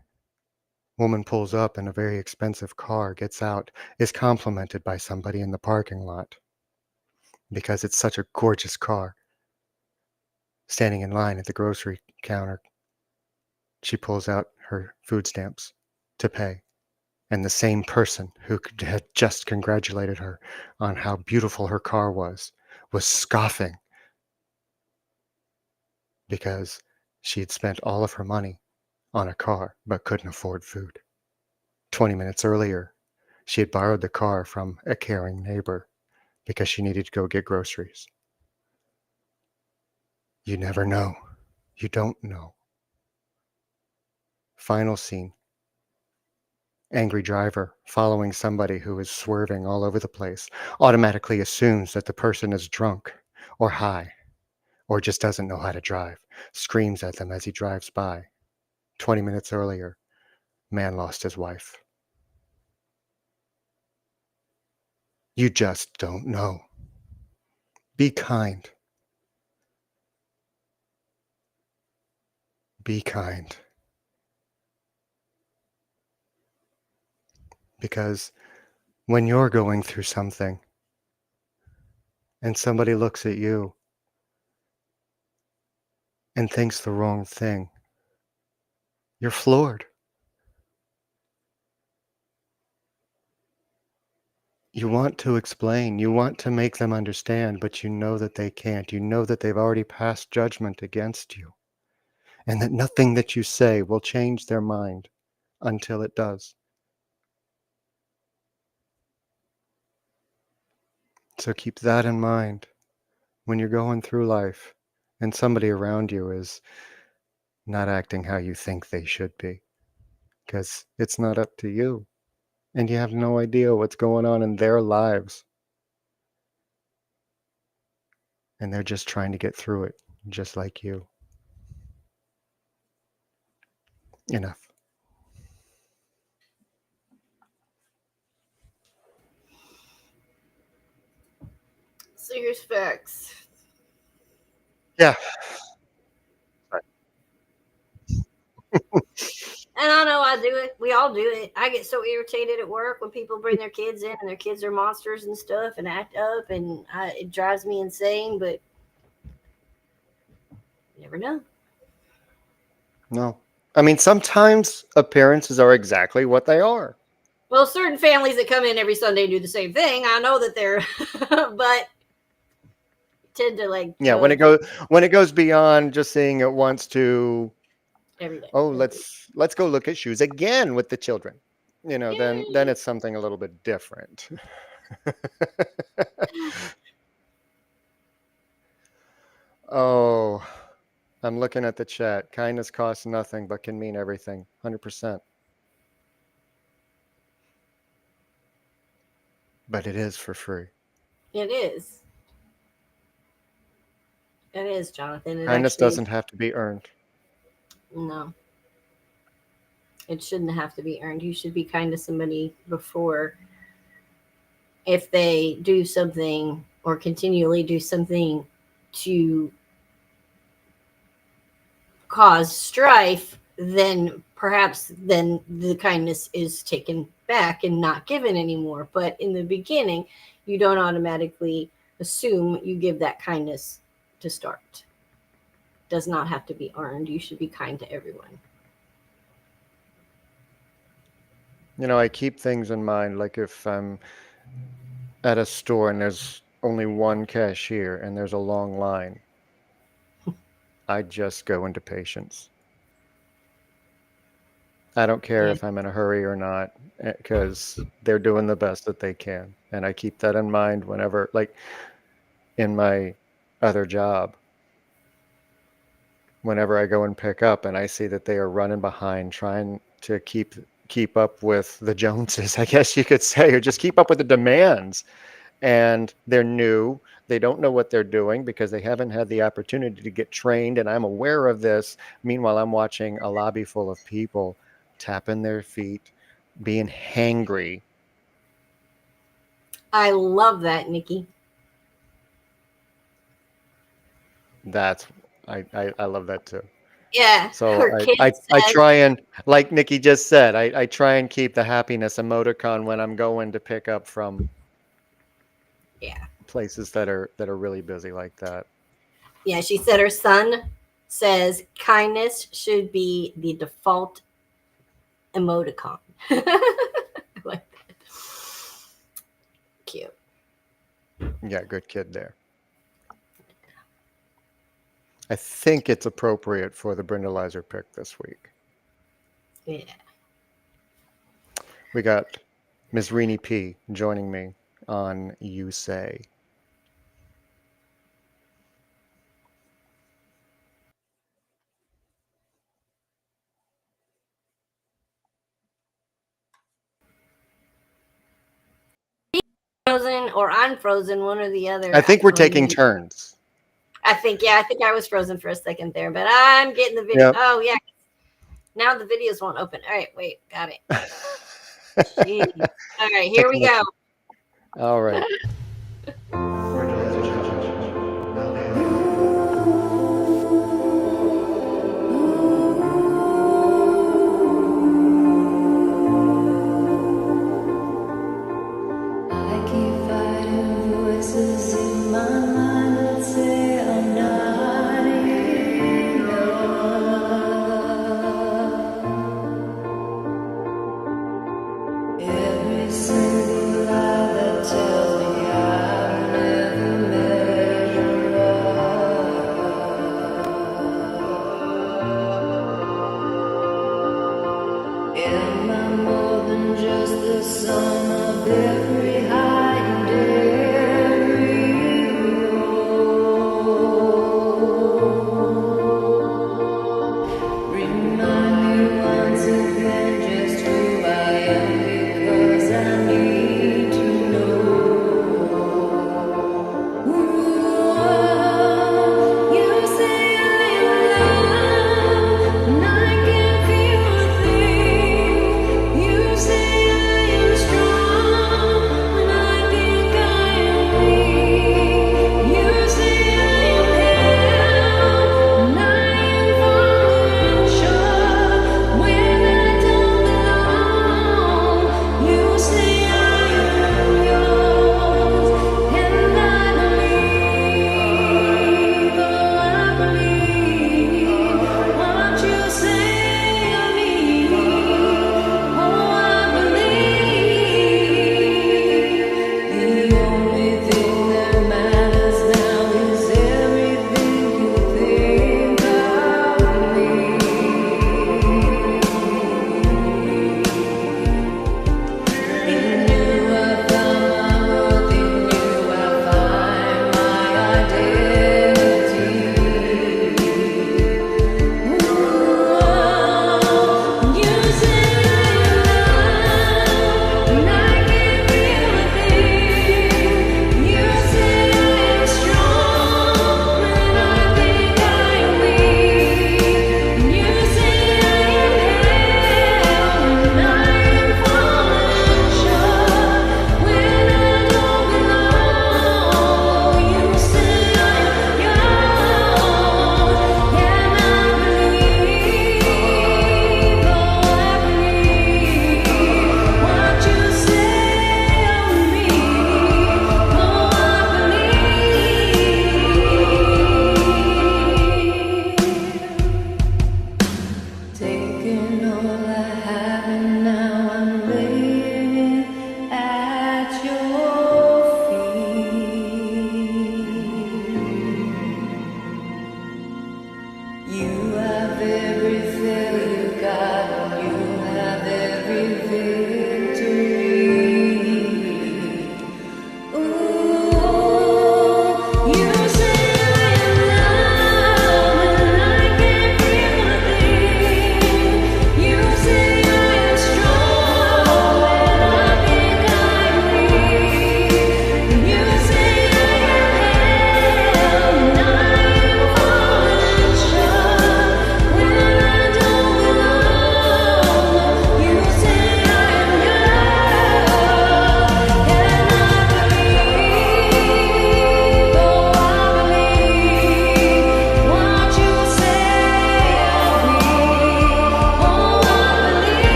Woman pulls up in a very expensive car, gets out, is complimented by somebody in the parking lot because it's such a gorgeous car. Standing in line at the grocery counter, she pulls out her food stamps to pay. And the same person who had just congratulated her on how beautiful her car was scoffing because she had spent all of her money on a car but couldn't afford food. 20 minutes earlier, she had borrowed the car from a caring neighbor because she needed to go get groceries. You never know. You don't know. Final scene. Angry driver following somebody who is swerving all over the place automatically assumes that the person is drunk or high or just doesn't know how to drive, screams at them as he drives by. 20 minutes earlier, man lost his wife. You just don't know. Be kind. Be kind. Because when you're going through something and somebody looks at you and thinks the wrong thing, you're floored. You want to explain, you want to make them understand, but you know that they can't. You know that they've already passed judgment against you, and that nothing that you say will change their mind until it does. So keep that in mind when you're going through life and somebody around you is not acting how you think they should be, because it's not up to you, and you have no idea what's going on in their lives. And they're just trying to get through it, just like you. Enough. Serious facts. Yeah. And I know I do it. We all do it. I get so irritated at work when people bring their kids in and their kids are monsters and stuff and act up, and it drives me insane. But you never know. No. I mean, sometimes appearances are exactly what they are. Well, certain families that come in every Sunday do the same thing. I know that they're, but tend to like. Yeah, when it goes beyond just seeing it once to every day. Oh, let's go look at shoes again with the children. Then it's something a little bit different. Oh, I'm looking at the chat. Kindness costs nothing but can mean everything. 100%. But it is for free. It is. It is, Jonathan. Kindness doesn't have to be earned. No. It shouldn't have to be earned. You should be kind to somebody before, if they do something or continually do something to cause strife, then perhaps then the kindness is taken back and not given anymore. But in the beginning, you don't automatically assume you give that kindness to start. It does not have to be earned. You should be kind to everyone. I keep things in mind, like if I'm at a store and there's only one cashier and there's a long line, I just go into patience. I don't care if I'm in a hurry or not, because they're doing the best that they can. And I keep that in mind whenever, like in my other job, whenever I go and pick up and I see that they are running behind, trying to keep up with the Joneses, I guess you could say, or just keep up with the demands. And they're new. They don't know what they're doing because they haven't had the opportunity to get trained. And I'm aware of this. Meanwhile, I'm watching a lobby full of people tapping their feet, being hangry. I love that, Nikki. I love that too. Yeah. So Her kid I says, try and, like Nikki just said, I try and keep the happiness emoticon when I'm going to pick up from yeah. places that are really busy like that. Yeah, she said her son says kindness should be the default emoticon. Like that. Cute. Yeah, good kid there. I think it's appropriate for the Brindleizer pick this week. Yeah. We got Ms. Reenie P joining me on You Say. Frozen or unfrozen, one or the other. I think we're taking turns. I think I was frozen for a second there, but I'm getting the video. Yep. Oh yeah. Now the videos won't open. All right, wait, got it. Jeez. All right, here we go. All right. I keep fighting voices in my mind that say I'm not enough. Every single lie that tells me I'll never measure up. Am I more than just the sum of every high and every low?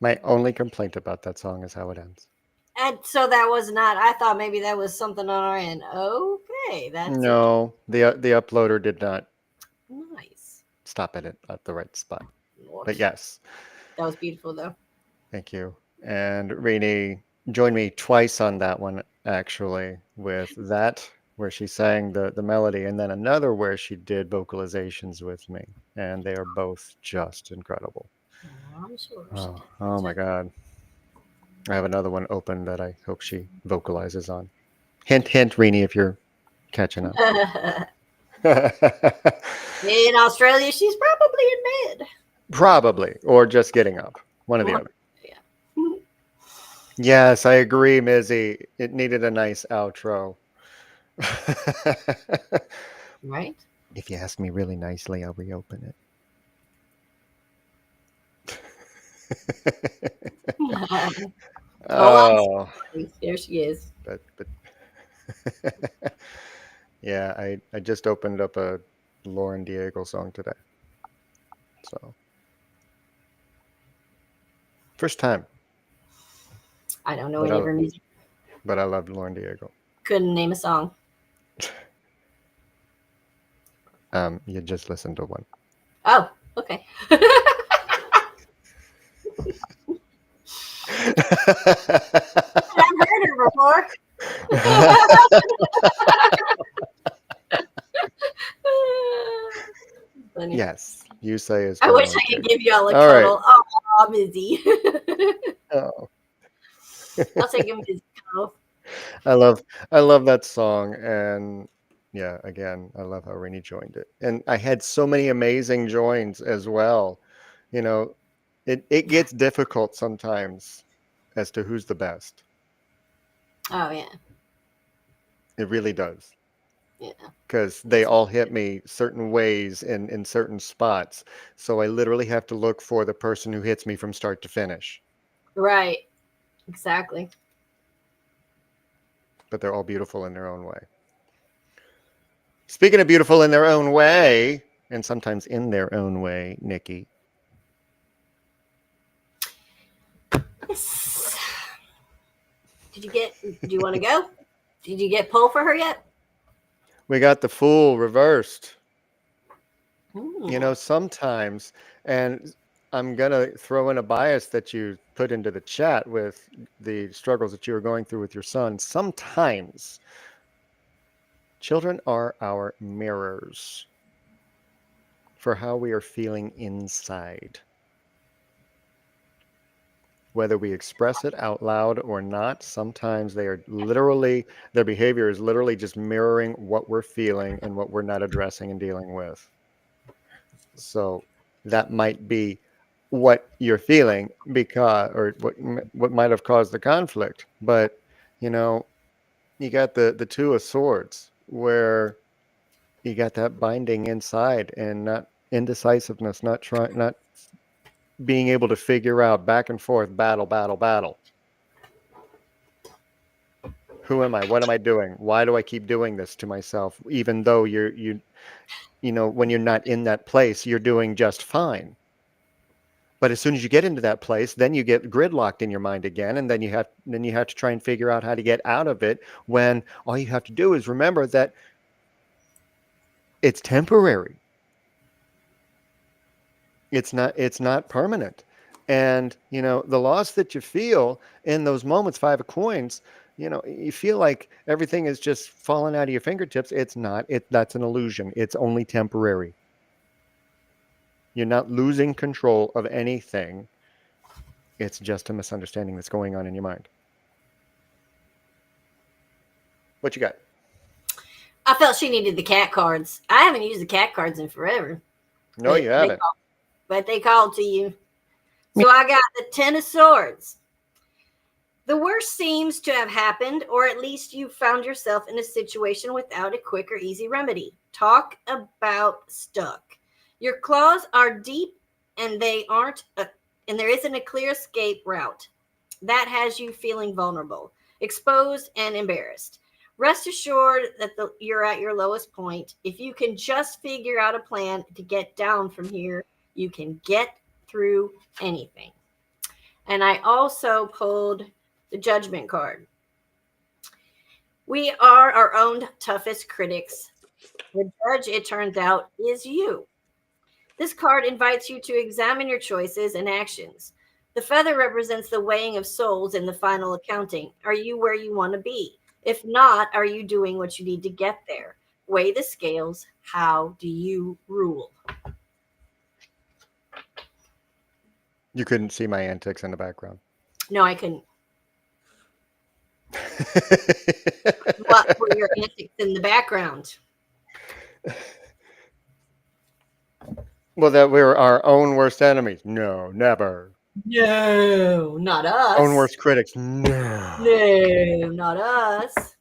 My only complaint about that song is how it ends. And so that was not. I thought maybe that was something on our end. Okay, that's No, the uploader did not nice. stop it at the right spot. Lord. But yes, That was beautiful, though. thank you. And Rini joined me twice on that one, actually, with that where she sang the melody, and then another where she did vocalizations with me, and they are both just incredible. I'm sure she Oh, did. oh my God. I have another one open that I hope she vocalizes on. Hint, hint, Rini, if you're catching up. In Australia, she's probably in bed. Probably, or just getting up. One or the other. Yeah. Yes, I agree, Mizzy. It needed a nice outro. Right? If you ask me really nicely, I'll reopen it. Oh, There she is. but yeah, I just opened up a Lauren Diego song today. So first time, I don't know but any of her music. I loved Lauren Diego. Couldn't name a song. You just listened to one. Oh, okay. I've heard her before. Funny. Yes, you say is. I wish I could give you all a All right. cuddle. Oh, Mizzy. Oh, I'll take a Mizzy cuddle. I love that song, and yeah, again, I love how Rainey joined it, and I had so many amazing joins as well. You know, it gets difficult sometimes as to who's the best. Oh, yeah. It really does. Yeah. Because they all hit me certain ways in certain spots. So I literally have to look for the person who hits me from start to finish. Right. Exactly. But they're all beautiful in their own way. Speaking of beautiful in their own way, and sometimes in their own way, Nikki. Yes. Do you want to go? Did you get pull for her yet? We got the Fool reversed. Ooh. You know, sometimes, and I'm going to throw in a bias that you put into the chat with the struggles that you were going through with your son. Sometimes children are our mirrors for how we are feeling inside. Whether we express it out loud or not, sometimes they are literally, their behavior is literally just mirroring what we're feeling and what we're not addressing and dealing with. So that might be what you're feeling because, or what might have caused the conflict. But, you know, you got the Two of Swords where you got that binding inside and not indecisiveness, not being able to figure out back and forth, battle. Who am I? What am I doing? Why do I keep doing this to myself? Even though you know, when you're not in that place, you're doing just fine. But as soon as you get into that place, then you get gridlocked in your mind again, and then you have to try and figure out how to get out of it. When all you have to do is remember that it's temporary. It's not permanent. And, you know, the loss that you feel in those moments, 5 of coins, you know, you feel like everything is just falling out of your fingertips. It's not. That's an illusion. It's only temporary. You're not losing control of anything. It's just a misunderstanding that's going on in your mind. What you got? I felt she needed the cat cards. I haven't used the cat cards in forever. No, you haven't. But they called to you. So I got the Ten of Swords. The worst seems to have happened, or at least you found yourself in a situation without a quick or easy remedy. Talk about stuck. Your claws are deep, and and there isn't a clear escape route. That has you feeling vulnerable, exposed, and embarrassed. Rest assured that you're at your lowest point. If you can just figure out a plan to get down from here, you can get through anything. And I also pulled the Judgment card. We are our own toughest critics. The judge, it turns out, is you. This card invites you to examine your choices and actions. The feather represents the weighing of souls in the final accounting. Are you where you want to be? If not, are you doing what you need to get there? Weigh the scales. How do you rule? You couldn't see my antics in the background. No, I couldn't. What were your antics in the background? Well, that we're our own worst enemies. No, never. No, not us. Own worst critics. No. No, not us.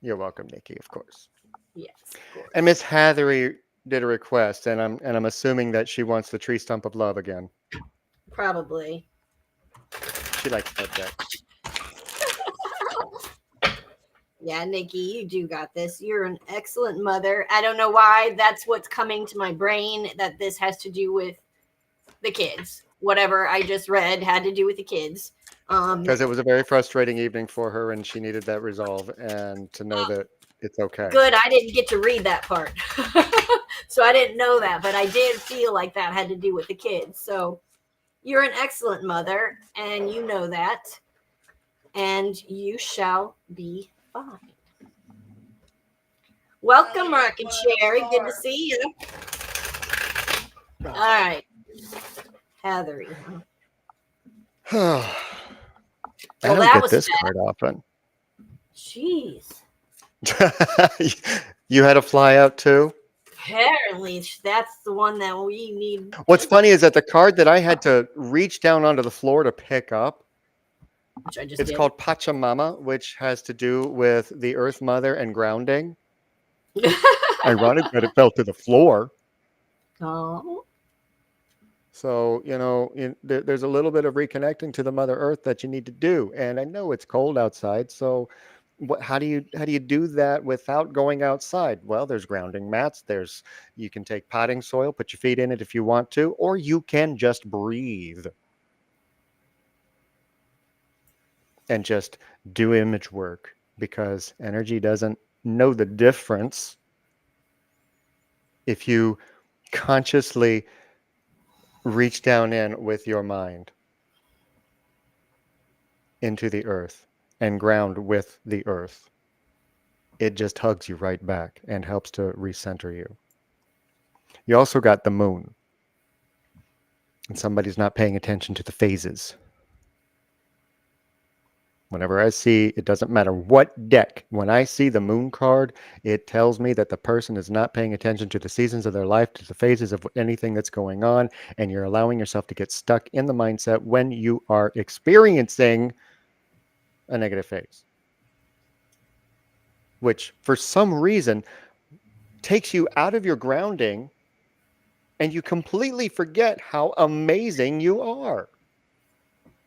You're welcome, Nikki, of course. Yes, of course. And Miss Hathery did a request, and I'm assuming that she wants the tree stump of love again. Probably. She likes that deck. Yeah, Nikki, you do got this. You're an excellent mother. I don't know why that's what's coming to my brain, that this has to do with the kids. Whatever I just read had to do with the kids. Because it was a very frustrating evening for her, and she needed that resolve and to know that it's okay. Good. I didn't get to read that part. So I didn't know that, but I did feel like that had to do with the kids. So you're an excellent mother, and you know that. And you shall be fine. Welcome, Mark and Sherry. Good to see you. All right. Heathery. I Well, don't that get was this fast. card often. Jeez. You had a fly out too? Apparently, that's the one that we need. What's funny is that the card that I had to reach down onto the floor to pick up, Which I just it's did. called Pachamama, which has to do with the Earth Mother and grounding. Ironic that it fell to the floor. Oh. So, there's a little bit of reconnecting to the Mother Earth that you need to do. And I know it's cold outside. So how do you do that without going outside? Well, there's grounding mats. You can take potting soil, put your feet in it if you want to, or you can just breathe and just do image work, because energy doesn't know the difference if you consciously reach down in with your mind into the earth and ground with the earth. It just hugs you right back and helps to recenter you. You also got the moon. And somebody's not paying attention to the phases. Whenever I see, it doesn't matter what deck, when I see the moon card, it tells me that the person is not paying attention to the seasons of their life, to the phases of anything that's going on, and you're allowing yourself to get stuck in the mindset when you are experiencing a negative phase, which for some reason takes you out of your grounding, and you completely forget how amazing you are.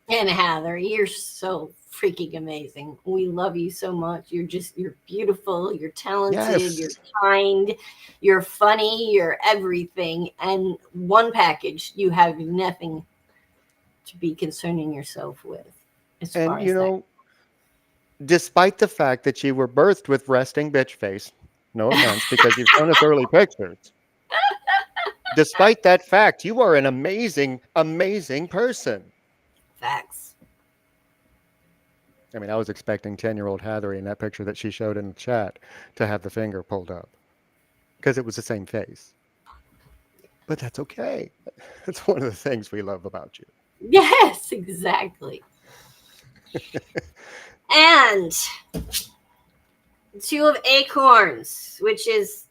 And Heather, you're so freaking amazing. We love you so much. You're beautiful. You're talented. Yes. You're kind. You're funny. You're everything. And one package, you have nothing to be concerning yourself with. As far And, as despite the fact that you were birthed with resting bitch face, no offense, because you've shown us early pictures. Despite that fact, you are an amazing, amazing person. Facts. I mean, I was expecting 10-year-old Heathery in that picture that she showed in the chat to have the finger pulled up, because it was the same face. But that's okay. That's one of the things we love about you. Yes, exactly. And two of acorns, which is,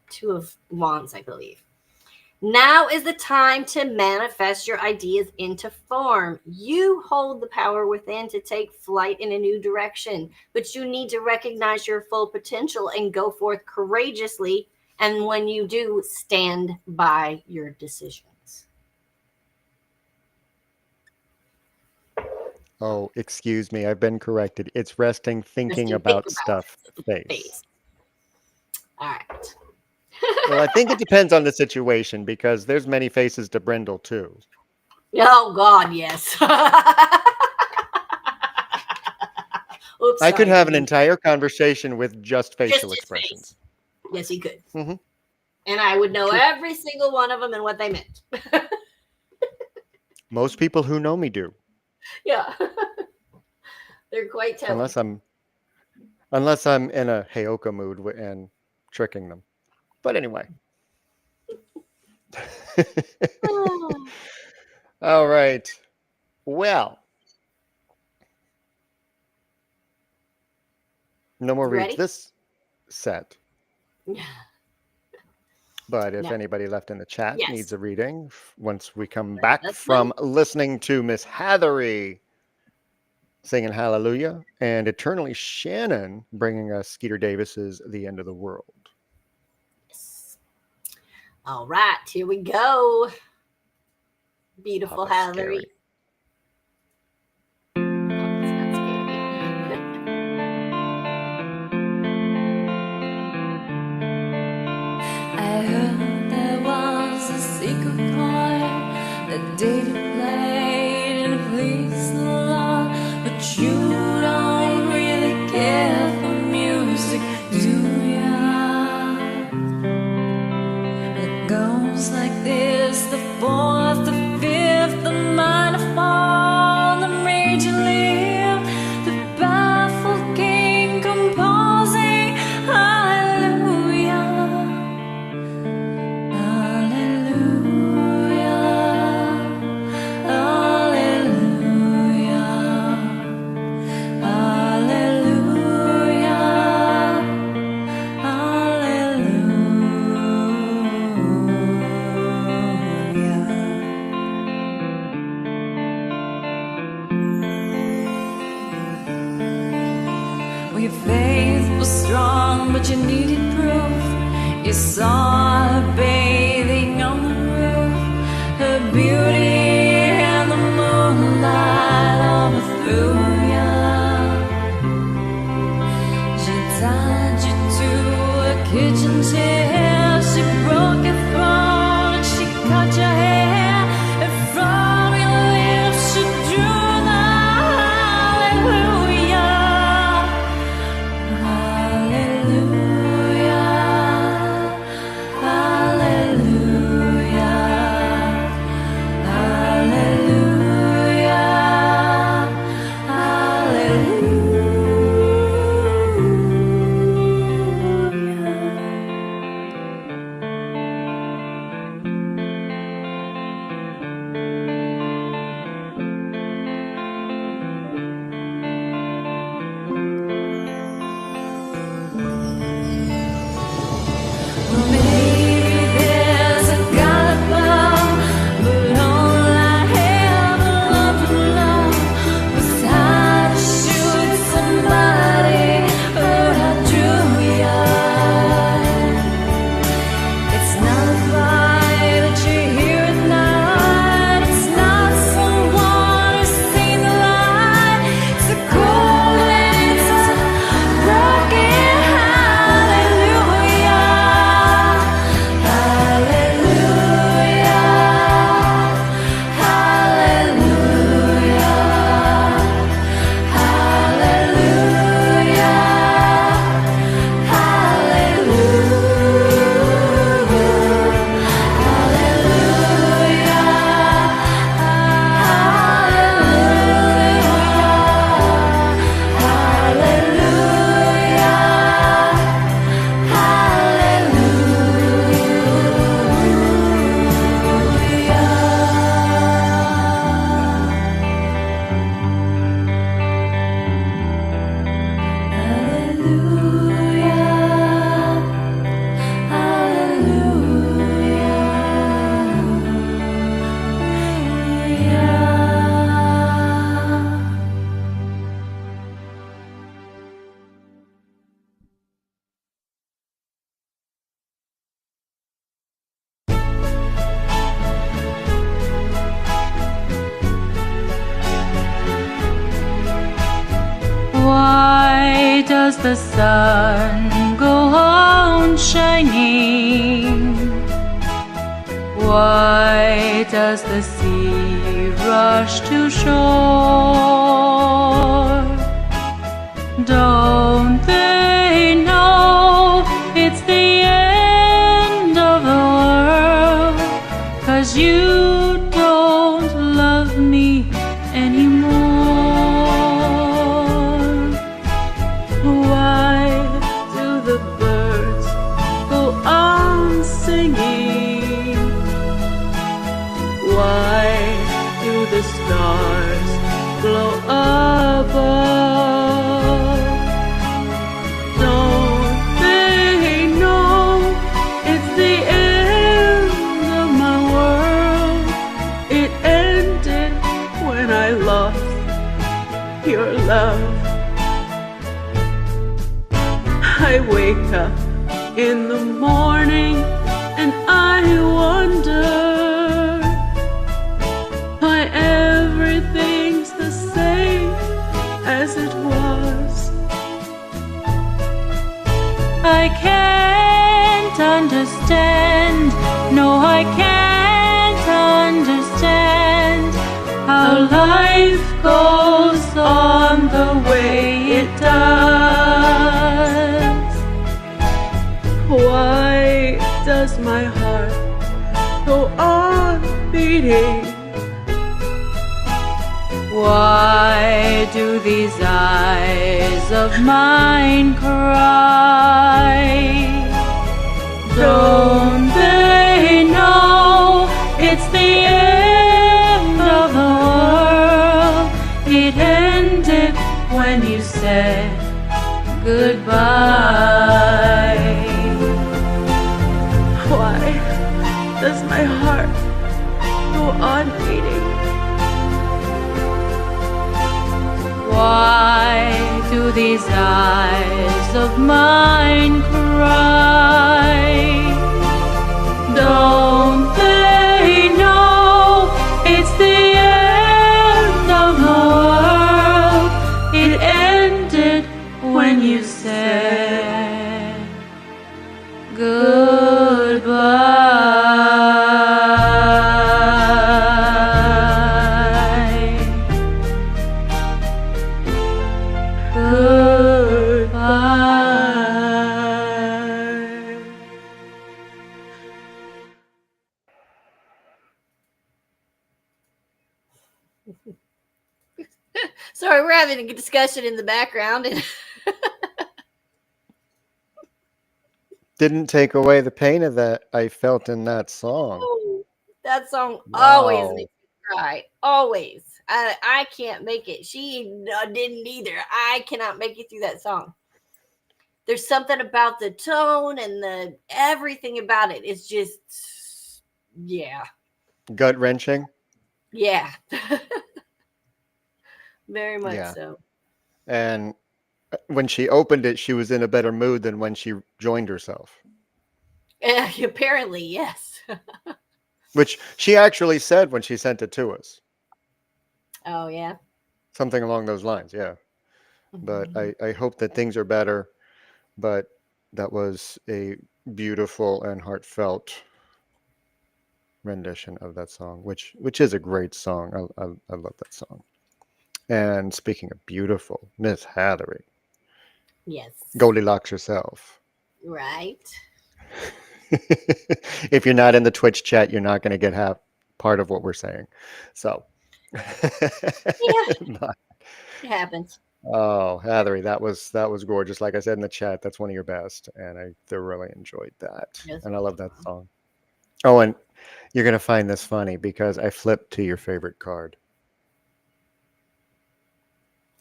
two of wands, I believe. Now is the time to manifest your ideas into form. You hold the power within to take flight in a new direction, but you need to recognize your full potential and go forth courageously. And when you do, stand by your decisions. Oh, excuse me. I've been corrected. It's resting, thinking about stuff. Face. All right. Well, I think it depends on the situation, because there's many faces to Brindle too. Oh God, yes. Oops, I could sorry. have an entire conversation with just facial his expressions. face. Yes, you could. Mm-hmm. And I would know True. every single one of them and what they meant. Most people who know me do, Yeah. They're quite telling. unless I'm in a Heyoka mood and tricking them. But anyway. All right. Well, no more reads Ready? this set. But if No. anybody left in the chat Yes. needs a reading, once we come Let back us from listening to Miss Hathery singing Hallelujah and Eternally Shannon bringing us Skeeter Davis's The End of the World. Yes. All right, here we go. Beautiful Papa Hathery. Scary. Papa's not scary. I heard there was a secret chord that David played and it pleased the Lord, but you don't really care for music, do ya? It goes like this: the fourth, the fifth, the minor fall, the major lift, the baffled king composing hallelujah. Well, your faith was strong, but you needed proof. You saw her bathing on the roof, her beauty and the moonlight overthrew ya. She tied you to a kitchen chair, she broke your throat and she cut your hair, and from your lips she drew the hallelujah. Hallelujah, hallelujah, hallelujah, Well, maybe there's a God above, but all I have was how to shoot somebody, but I drew ya. It's not a fight that you hear at night, it's not someone who's seen the light, it's a cold and it's a broken hallelujah. Why does the sun go on shining? Why does the sea we rush to shore. Don't they know it's the end of the world? 'Cause you don't love me anymore. Why do the birds go on singing? Why do the stars glow above? Don't they know it's the end of my world? It ended when I lost your love. I wake up in the morning and I wonder why everything's the same as it was. I can't understand, no, I can't understand how life goes on the way it does. Why does my heart go on beating? Why do these eyes of mine cry? Don't they know it's the end of the world? It ended when you said goodbye. Why does my heart go on beating? Why do these eyes of mine cry? Don't they know it's the end of the world? It ended when you said goodbye. Sorry, we're having a discussion in the background. And Didn't take away the pain of that I felt in that song. that song Wow. always makes me cry. Always. I can't make it. She didn't either. I cannot make it through that song. There's something about the tone and the everything about it. It's just, yeah. Gut wrenching. Yeah. Very much Yeah. so. And when she opened it, she was in a better mood than when she joined herself. Apparently, yes. Which she actually said when she sent it to us. Oh, yeah. Something along those lines, yeah. But I hope that things are better. But that was a beautiful and heartfelt rendition of that song, which is a great song. I love that song. And speaking of beautiful, Miss Hattery. Yes. Goldilocks herself. Right. If you're not in the Twitch chat, you're not going to get half part of what we're saying. So, Yeah. It happens. Oh, Hattery, that was gorgeous. Like I said in the chat, that's one of your best, and I thoroughly enjoyed that. Yes. And I love that song. Oh, and you're going to find this funny because I flipped to your favorite card.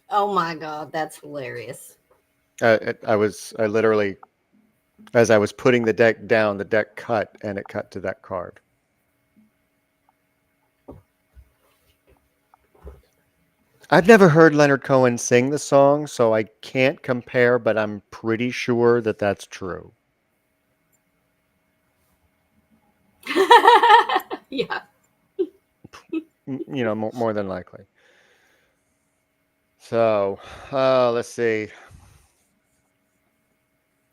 Oh my God, that's hilarious. I literally, as I was putting the deck down, the deck cut, and it cut to that card. I've never heard Leonard Cohen sing the song, so I can't compare, but I'm pretty sure that that's true. Yeah. You know, more than likely. So, let's see.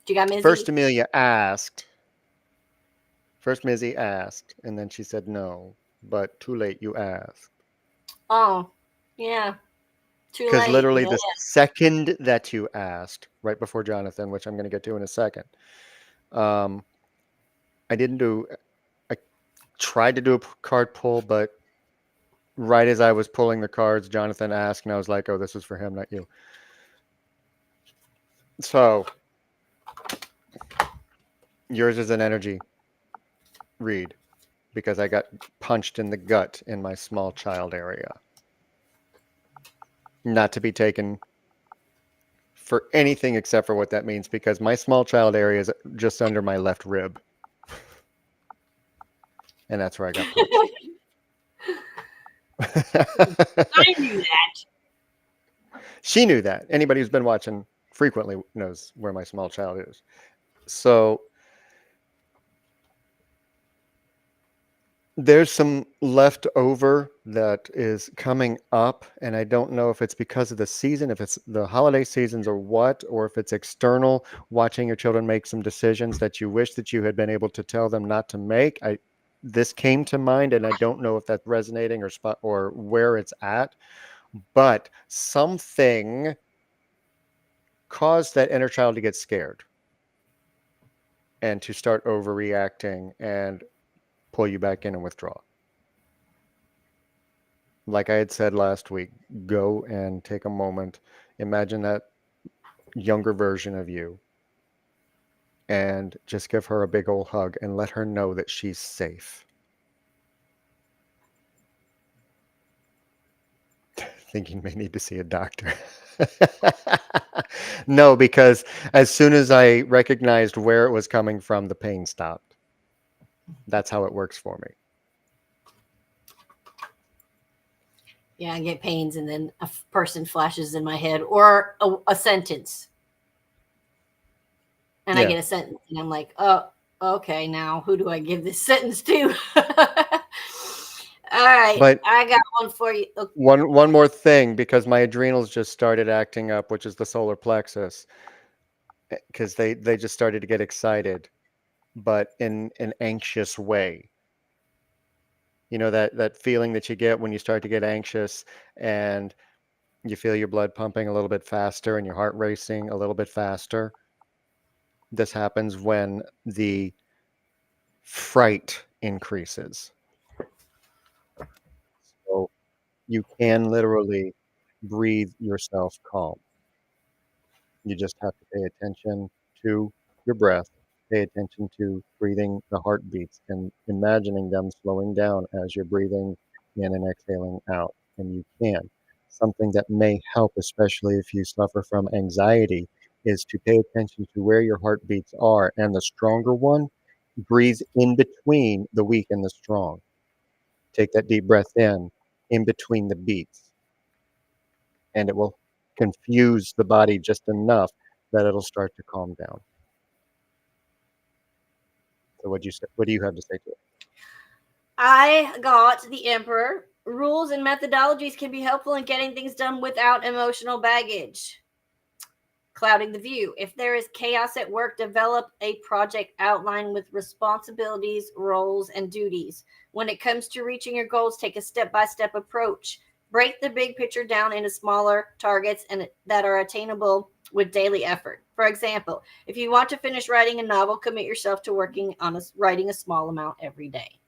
You got Mizzy? First, Amelia asked. First, Mizzy asked, and then she said no, but too late, you asked. Oh, yeah. Too Because late. literally Yeah. the second that you asked, right before Jonathan, which I'm going to get to in a second, I tried to do a card pull, but right as I was pulling the cards, Jonathan asked, and I was like, oh, this is for him, not you. So yours is an energy read because I got punched in the gut in my small child area. Not to be taken for anything except for what that means, because my small child area is just under my left rib. And that's where I got punched. I knew that. She knew that. Anybody who's been watching frequently knows where my small child is. So there's some leftover that is coming up, and I don't know if it's because of the season, if it's the holiday seasons or what, or if it's external, watching your children make some decisions that you wish that you had been able to tell them not to make. This came to mind, and I don't know if that's resonating or where it's at, but something caused that inner child to get scared and to start overreacting and pull you back in and withdraw. Like I had said last week, go and take a moment. Imagine that younger version of you and just give her a big old hug and let her know that she's safe. Think you may need to see a doctor. No, because as soon as I recognized where it was coming from, the pain stopped. That's how it works for me. Yeah, I get pains, and then a person flashes in my head, or a sentence, and I Yeah. get a sentence, and I'm like, oh, okay, now who do I give this sentence to? All right, But I got one for you. Okay. one more thing, because my adrenals just started acting up, which is the solar plexus, because they just started to get excited, but in an anxious way. You know, that feeling that you get when you start to get anxious and you feel your blood pumping a little bit faster and your heart racing a little bit faster. This happens when the fright increases. So you can literally breathe yourself calm. You just have to pay attention to your breath, pay attention to breathing the heartbeats and imagining them slowing down as you're breathing in and exhaling out. And you can. Something that may help, especially if you suffer from anxiety, is to pay attention to where your heartbeats are. And the stronger one, breathe in between the weak and the strong. Take that deep breath in between the beats, and it will confuse the body just enough that it'll start to calm down. So what do you have to say to it? I got the Emperor. Rules and methodologies can be helpful in getting things done without emotional baggage. Clouding the view. If there is chaos at work, develop a project outline with responsibilities, roles, and duties. When it comes to reaching your goals, take a step-by-step approach. Break the big picture down into smaller targets and that are attainable with daily effort. For example, if you want to finish writing a novel, commit yourself to working on writing a small amount every day.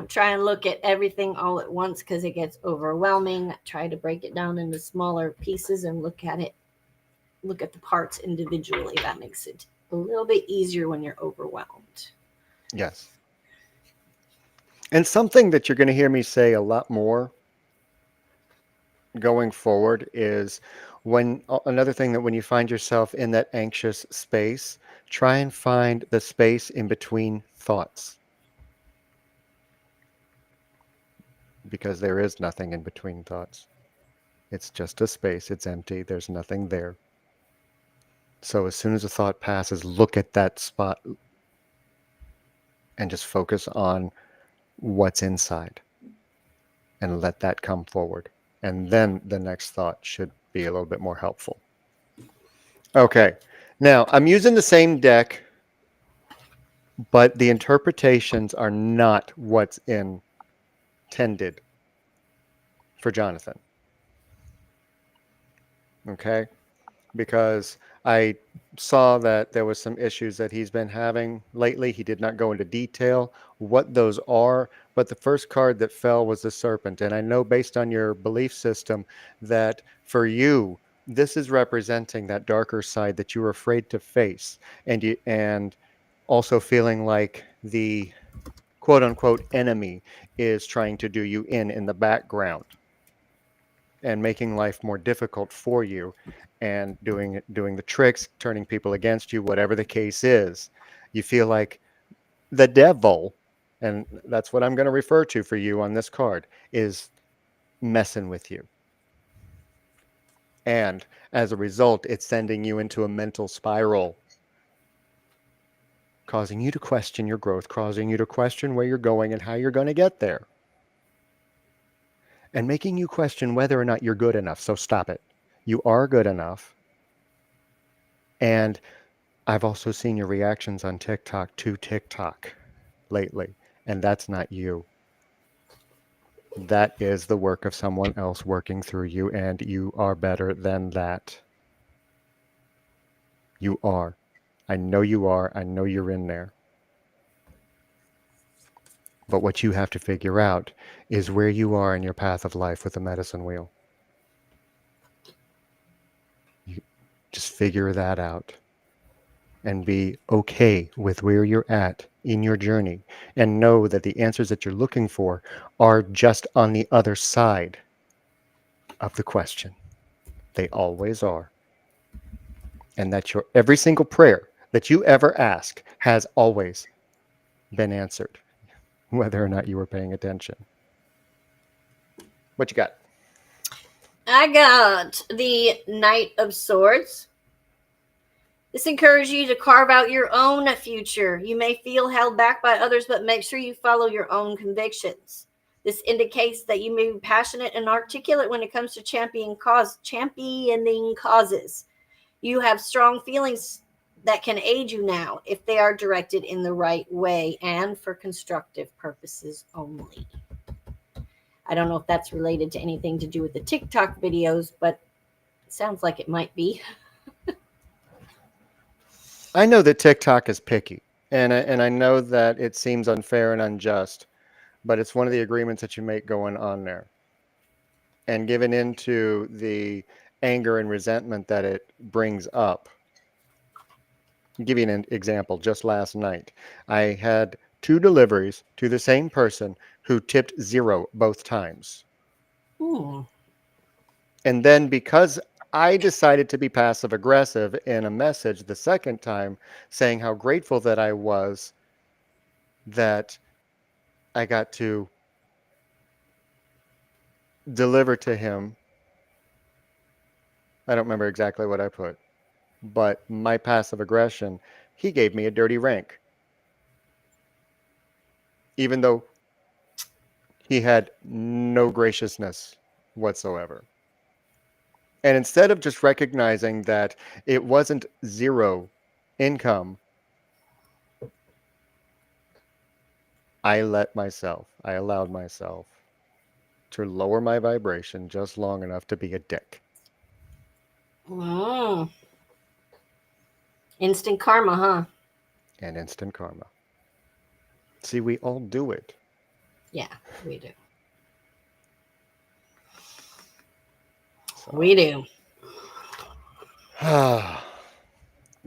Try and look at everything all at once because it gets overwhelming. Try to break it down into smaller pieces and look at the parts individually. That makes it a little bit easier when you're overwhelmed. Yes. And something that you're going to hear me say a lot more going forward is another thing that when you find yourself in that anxious space, try and find the space in between thoughts. Because there is nothing in between thoughts. It's just a space. It's empty. There's nothing there. So as soon as a thought passes, look at that spot and just focus on what's inside and let that come forward. And then the next thought should be a little bit more helpful. Okay. Now, I'm using the same deck but the interpretations are not what's intended for Jonathan. Okay? Because I saw that there was some issues that he's been having lately. He did not go into detail what those are, but the first card that fell was the serpent. And I know based on your belief system that for you, this is representing that darker side that you were afraid to face, and also feeling like the quote unquote enemy is trying to do you in the background and making life more difficult for you, and doing the tricks, turning people against you, whatever the case is. You feel like the devil, and that's what I'm going to refer to for you on this card, is messing with you. And as a result, it's sending you into a mental spiral, causing you to question your growth, causing you to question where you're going and how you're going to get there, and making you question whether or not you're good enough. So stop it. You are good enough. And I've also seen your reactions on TikTok to TikTok lately, and that's not you. That is the work of someone else working through you, and you are better than that. You are. I know you are. I know you're in there. But what you have to figure out is where you are in your path of life with the medicine wheel. You just figure that out and be okay with where you're at in your journey, and know that the answers that you're looking for are just on the other side of the question. They always are. And that your every single prayer that you ever ask has always been answered, whether or not you were paying attention. What you got? I got the Knight of Swords. This encourages you to carve out your own future. You may feel held back by others, but make sure you follow your own convictions. This indicates that you may be passionate and articulate when it comes to championing causes. You have strong feelings that can aid you now if they are directed in the right way and for constructive purposes only. I don't know if that's related to anything to do with the TikTok videos, but it sounds like it might be. I know that TikTok is picky, and I know that it seems unfair and unjust, but it's one of the agreements that you make going on there. And given into the anger and resentment that it brings up. I'll give you an example. Just last night, I had 2 deliveries to the same person who tipped 0 both times. And then because I decided to be passive aggressive in a message the second time, saying how grateful that I was that I got to deliver to him. I don't remember exactly what I put, but my passive aggression, he gave me a dirty rank. Even though he had no graciousness whatsoever. And instead of just recognizing that it wasn't 0 income, I allowed myself to lower my vibration just long enough to be a dick. Instant karma, huh? And instant karma. See, we all do it. Yeah, we do. So. We do.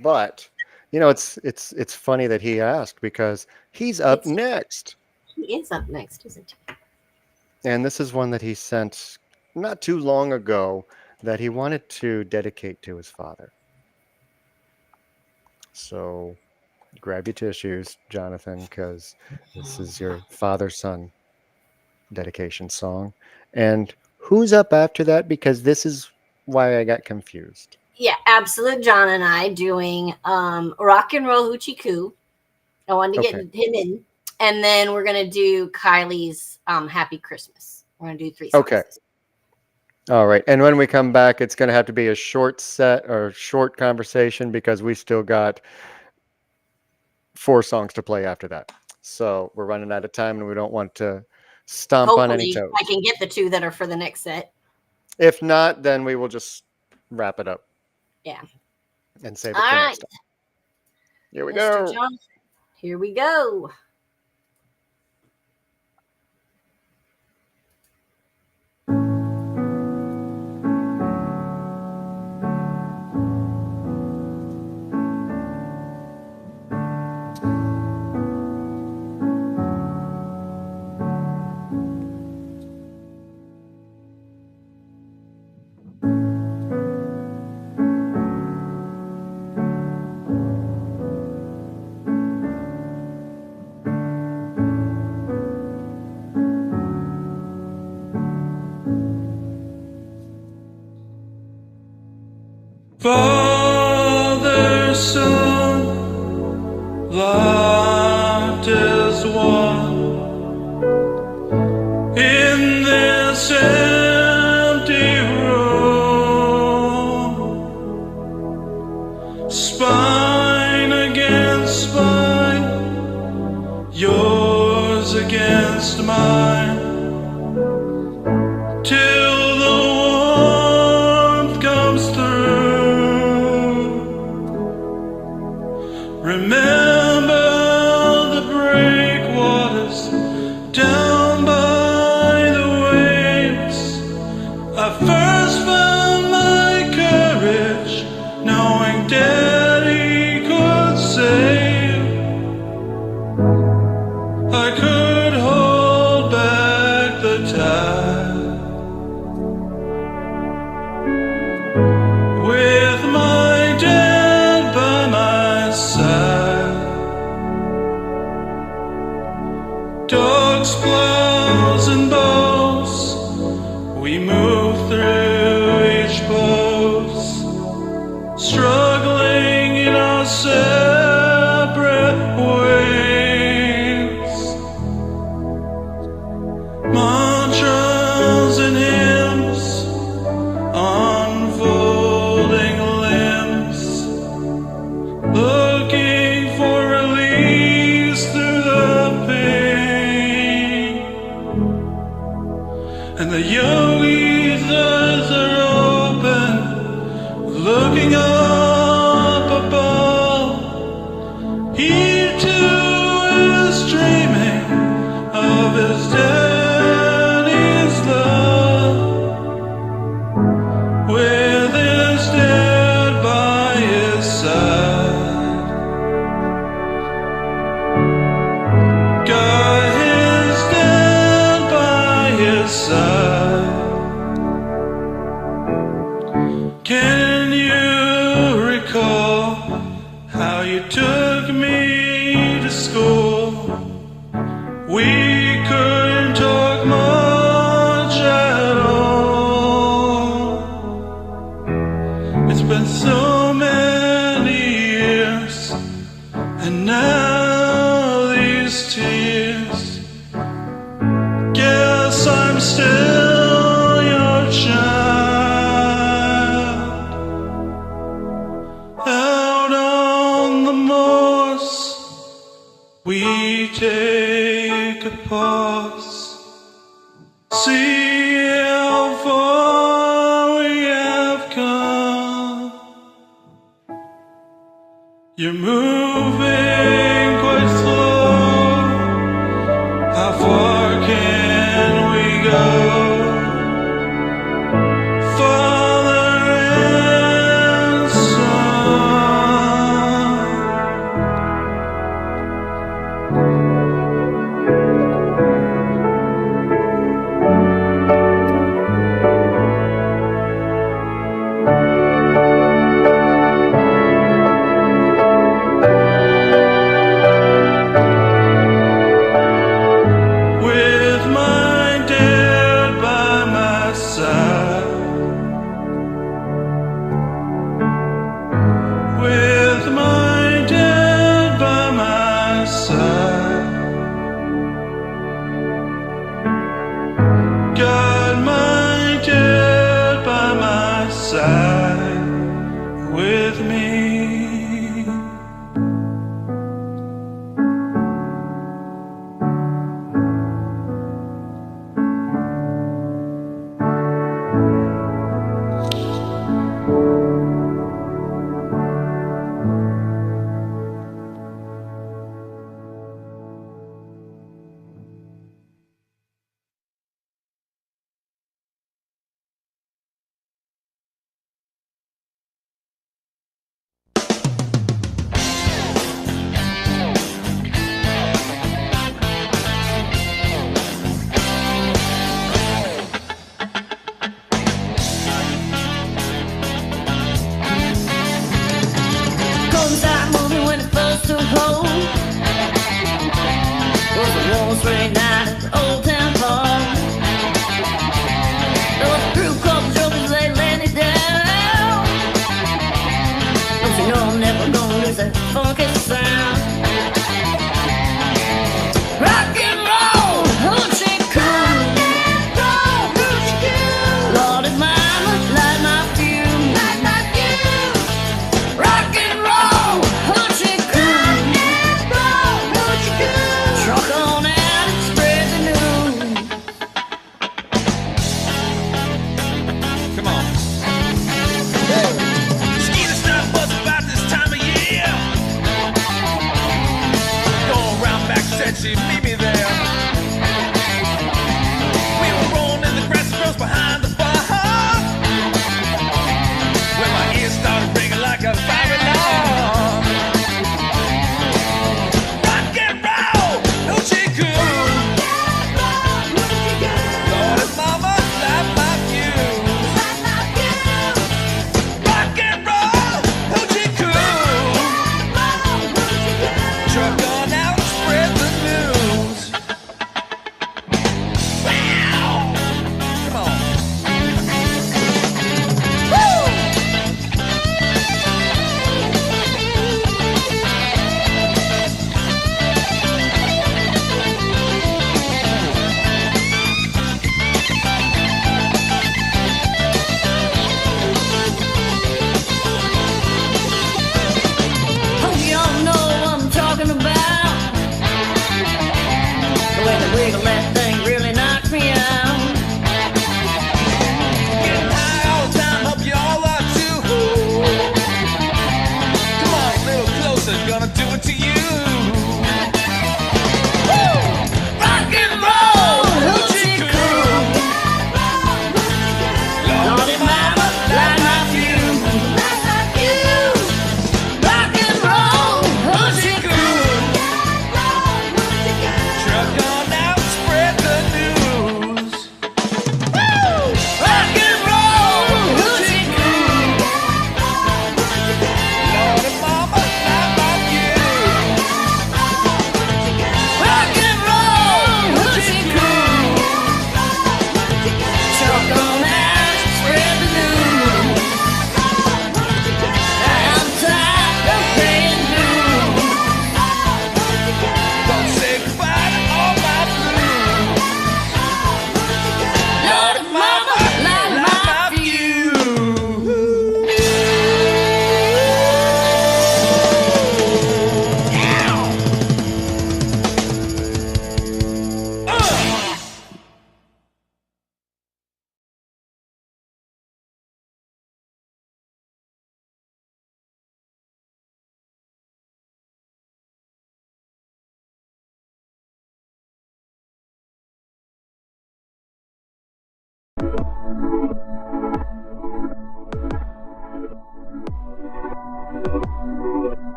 But it's funny that he asked, because he's up next. He is up next, isn't he? And this is one that he sent not too long ago that he wanted to dedicate to his father. So grab your tissues, Jonathan, because this is your father-son dedication song. And who's up after that? Because this is why I got confused. Yeah, Absolute John and I doing Rock and Roll Hoochie Coo. I wanted to get him in. And then we're going to do Kylie's Happy Christmas. We're going to do 3 songs. Okay. All right. And when we come back, it's going to have to be a short set or short conversation, because we still got 4 songs to play after that. So we're running out of time, and we don't want to stomp on any Hopefully, toes. I can get the 2 that are for the next set. If not, then we will just wrap it up. Yeah. And save it All for right. next time. Here we Mr. go. Jonathan, here we go. Father, Son, locked as one in this empty room, spine against spine, yours against mine, till the warmth comes through. Remember the breakwaters down by the waves. I first found my courage, knowing Daddy could save. I could hold back the tide with my dad by my side. Dogs, plows, and bows, we move through each post, struggling in our separate ways. Mantras and hymns, unfolding limbs, looking for release through the pain. And the yogis' eyes are open, looking up above. He too is dreaming of his daddy's love, with his dad by his side. Got his dad by his side. Can you recall how you took me to school? We couldn't talk much at all. It's been so many years, and now these tears. Guess I'm still your child. Out on the moors, we take a pause, see how far we have come. You're moving quite slow. How far can we go? Father and son. With my dad by my side, with my dad by my side, got my dad by my side with me.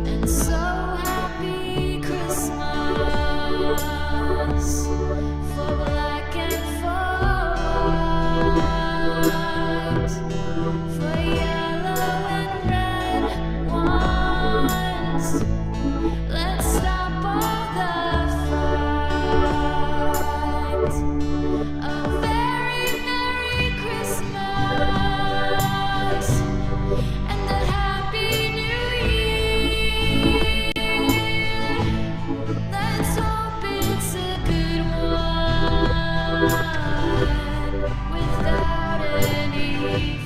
And so happy Christmas for black and for white, for yellow and red ones. Let's stop all the fight. A very Merry Christmas and a Happy New Year. Let's hope it's a good one without any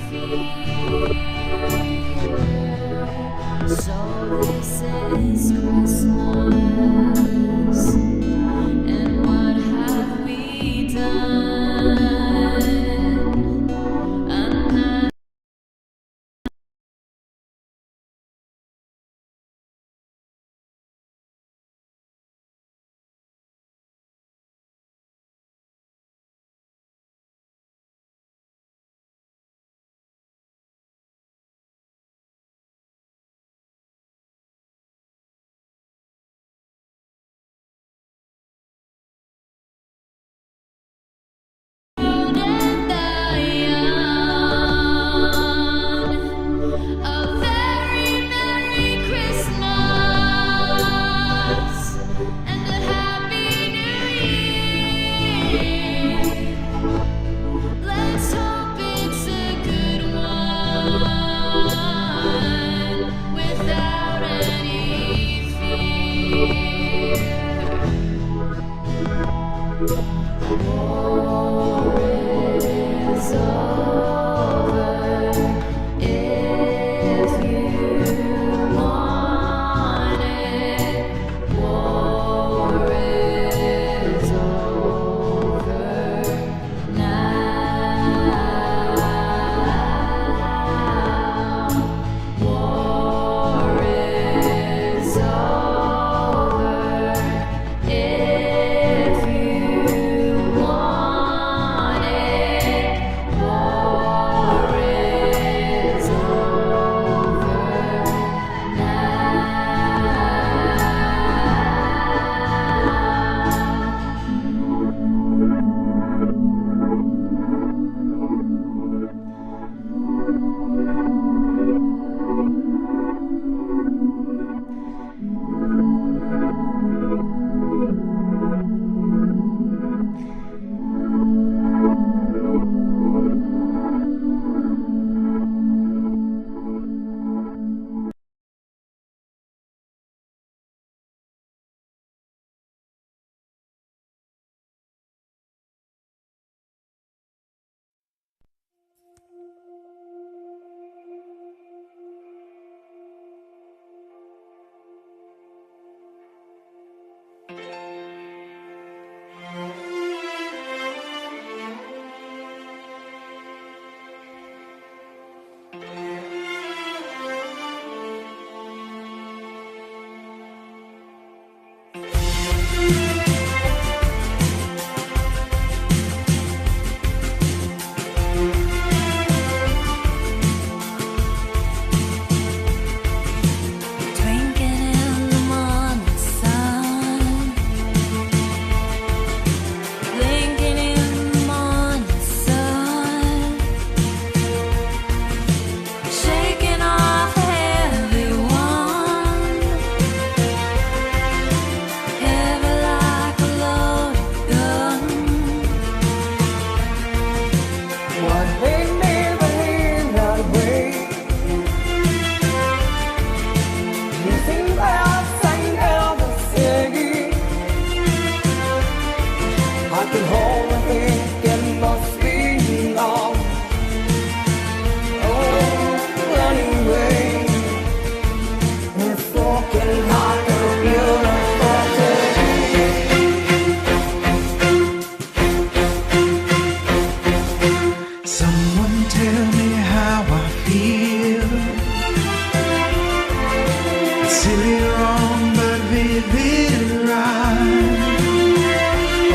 fear. So this is Christmas, and what have we done? Another old and the young. A very Merry Christmas and a Happy New Year. Let's hope it's a good one without any fear. War is over if you want it. War is over now. War is over if you want it. War is over Drinking in the morning sun, blinking in the morning sun, shaking off everyone, heavy like a loaded gun. What made me believe that way? You think that sang ever singing? I can hold and think it must be long. Oh, anyway, it's broken heart and beautiful day. Someone tell me how I feel. Silly, wrong, but vivid, right.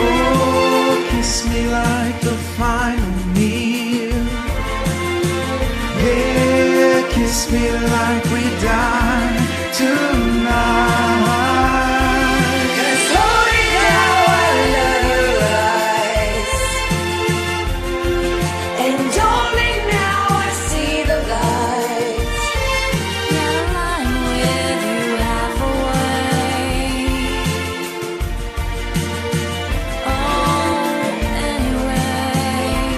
Oh, kiss me like the final meal. Yeah. kiss me like we die tonight. Cause holy cow, I love your eyes. And only now I see the lights. Yeah, I'm with you halfway. Oh, anyway,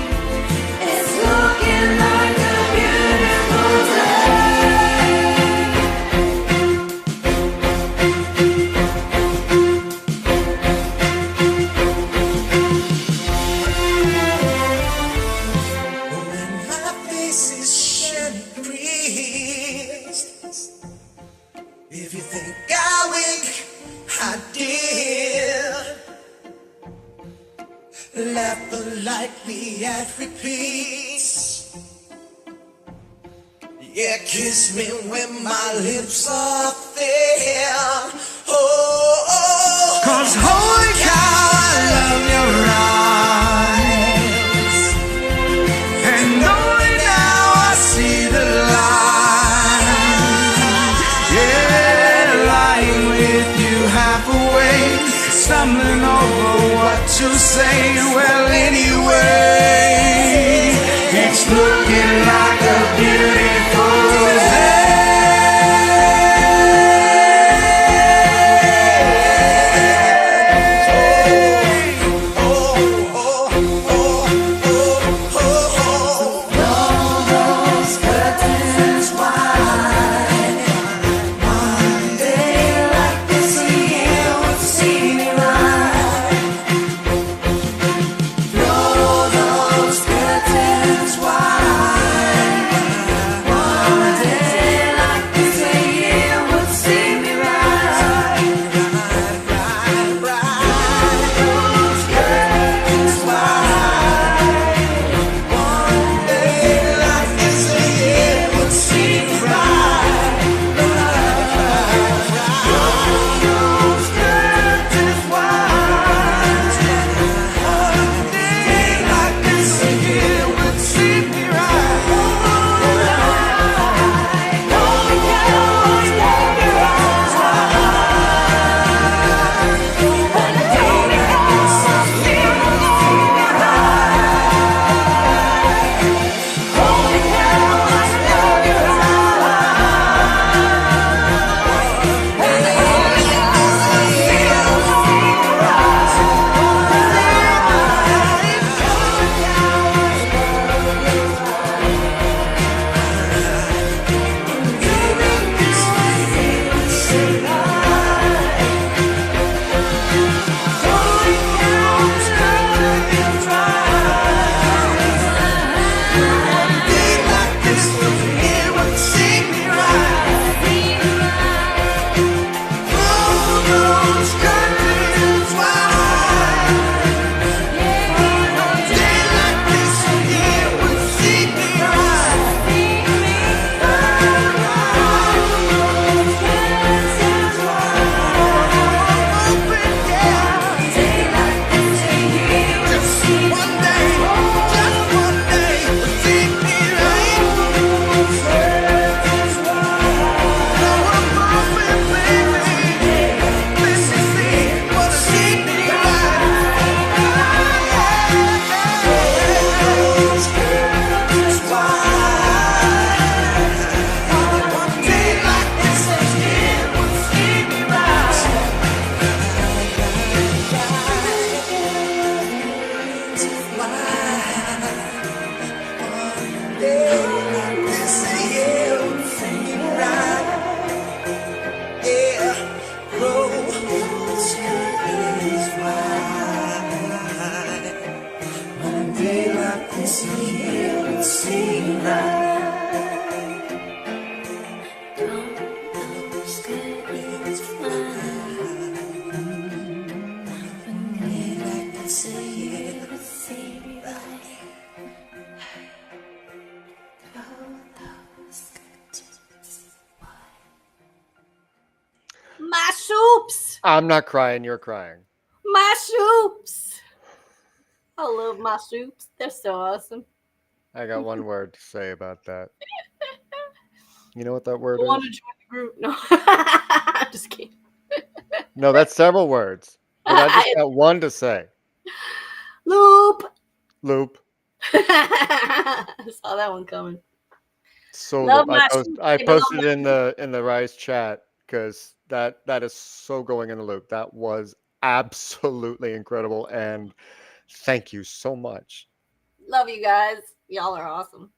It's looking like a beautiful day. When my face is shedding crease, if you think I wink, I did. Laugh politely at repeats. Yeah, kiss me when my lips are thin. Oh, Cause holy cow, I love your eyes. And only now I see the light. Yeah, lying with you half awake, stumbling over what to say. Well, anyway, it's looking like a beautiful day. those curtains wide. One day like this, a year would see me right. Blow those curtains wide. One day like this, a year would see me right. Those curtains wide. One day like this, a year would see me right. Those curtains wide. One day like this, a year would see me right. My soups. I'm not crying, you're crying. My soups. I love my soups. They're so awesome. I got one word to say about that. You know what that word I want to is? join the group. No, I'm just kidding. No, that's several words. But I just got one to say. Loop. Loop. I saw that one coming. So Love loop. my soup. I They belong posted in the Rise chat because that is so going in the loop. That was absolutely incredible, and thank you so much. Love you guys. Y'all are awesome.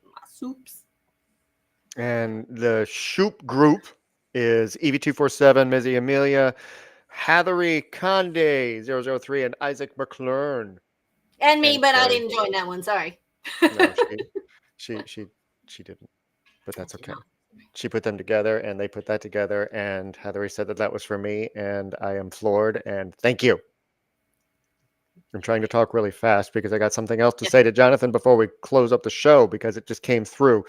My soups. And the Shoop group is EV247, Mizzy Amelia, Hathery Conde 003, and Isaac McClure. And me, And but I Karrie. didn't join that one. Sorry. No, she didn't, but that's okay. She put them together, and they put that together, and Hathery said that was for me, and I am floored, and thank you. I'm trying to talk really fast because I got something else to say to Jonathan before we close up the show because it just came through.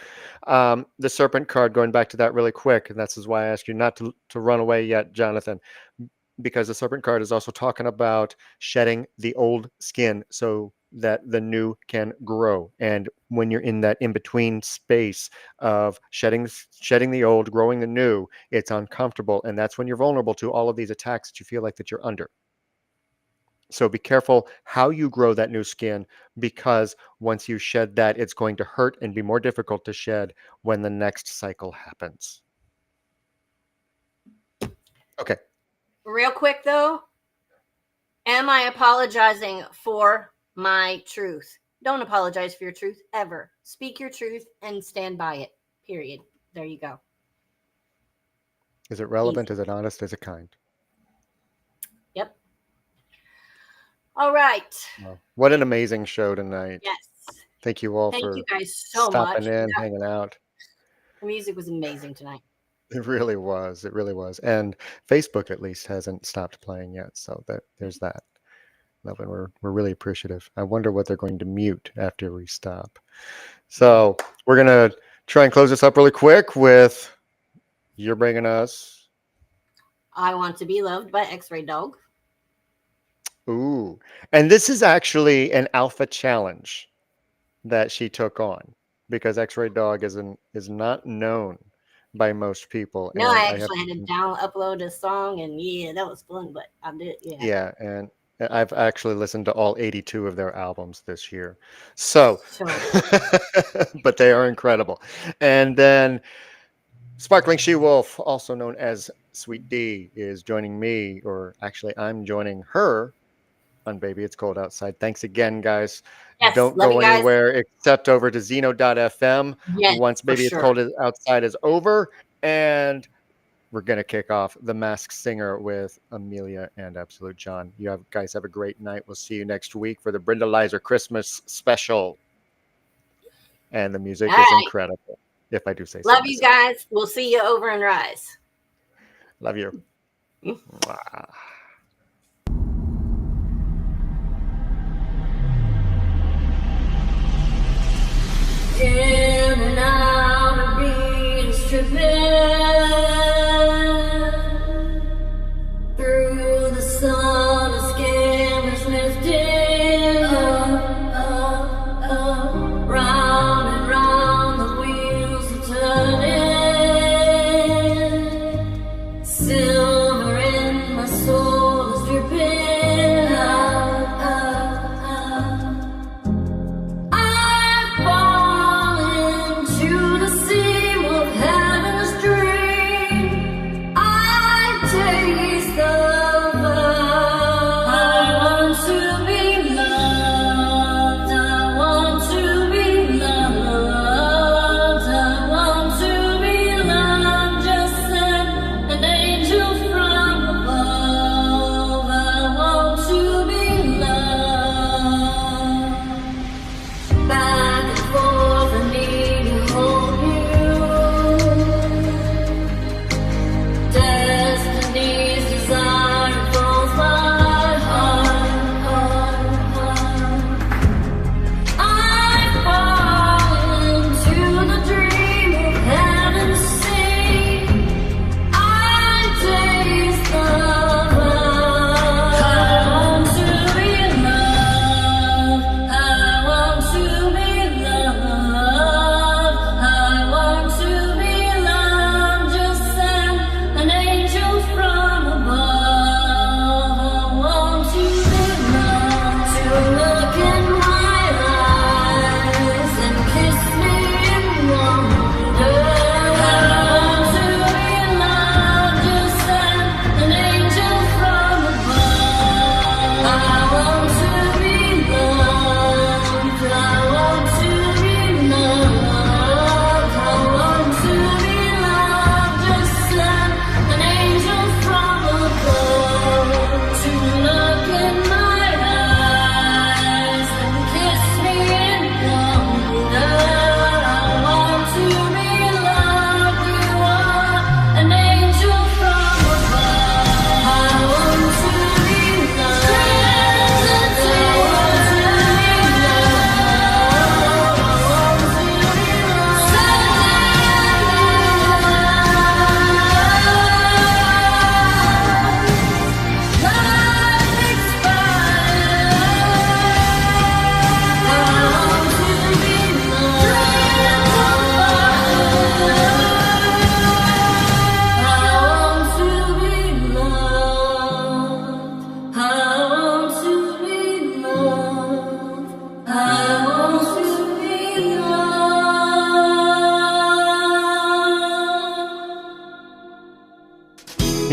The serpent card, going back to that really quick, and this is why I asked you not to run away yet, Jonathan, because the serpent card is also talking about shedding the old skin so that the new can grow. And when you're in that in-between space of shedding the old, growing the new, it's uncomfortable. And that's when you're vulnerable to all of these attacks that you feel like that you're under. So be careful how you grow that new skin, because once you shed that, it's going to hurt and be more difficult to shed when the next cycle happens. Okay. Real quick, though, am I apologizing for my truth? Don't apologize for your truth, ever. Speak your truth and stand by it, period. There you go. Is it relevant? Easy. Is it honest? Is it kind? Yep. All right. Well, what an amazing show tonight. Yes. Thank you all for you guys so stopping much. in, hanging out. The music was amazing tonight. It really was. It really was. And Facebook at least hasn't stopped playing yet. So there's that. And we're really appreciative. I wonder what they're going to mute after we stop. So we're going to try and close this up really quick with you're bringing us I Want to Be Loved by X-Ray Dog. Ooh. And this is actually an alpha challenge that she took on, because X-Ray Dog is not known by most people. No, I actually had to upload a song, and yeah, that was fun, but I did, yeah. Yeah, and I've actually listened to all 82 of their albums this year. So, but they are incredible. And then Sparkling She-Wolf, also known as Sweet D, is joining me, or actually I'm joining her on Baby It's Cold Outside. Thanks again, guys. Yes, don't go anywhere except over to Zeno.fm once Baby It's Cold Outside is over. And we're going to kick off The Masked Singer with Amelia and Absolute John. You guys have a great night. We'll see you next week for the Brindleizer Christmas special. And the music is incredible, if I do say so. Love you guys. We'll see you over in Rise. Love you. In and out of being stripping through the sun, a scammers lifting up, round and round the wheels are turning. Silver in my soul is dripping. I've fallen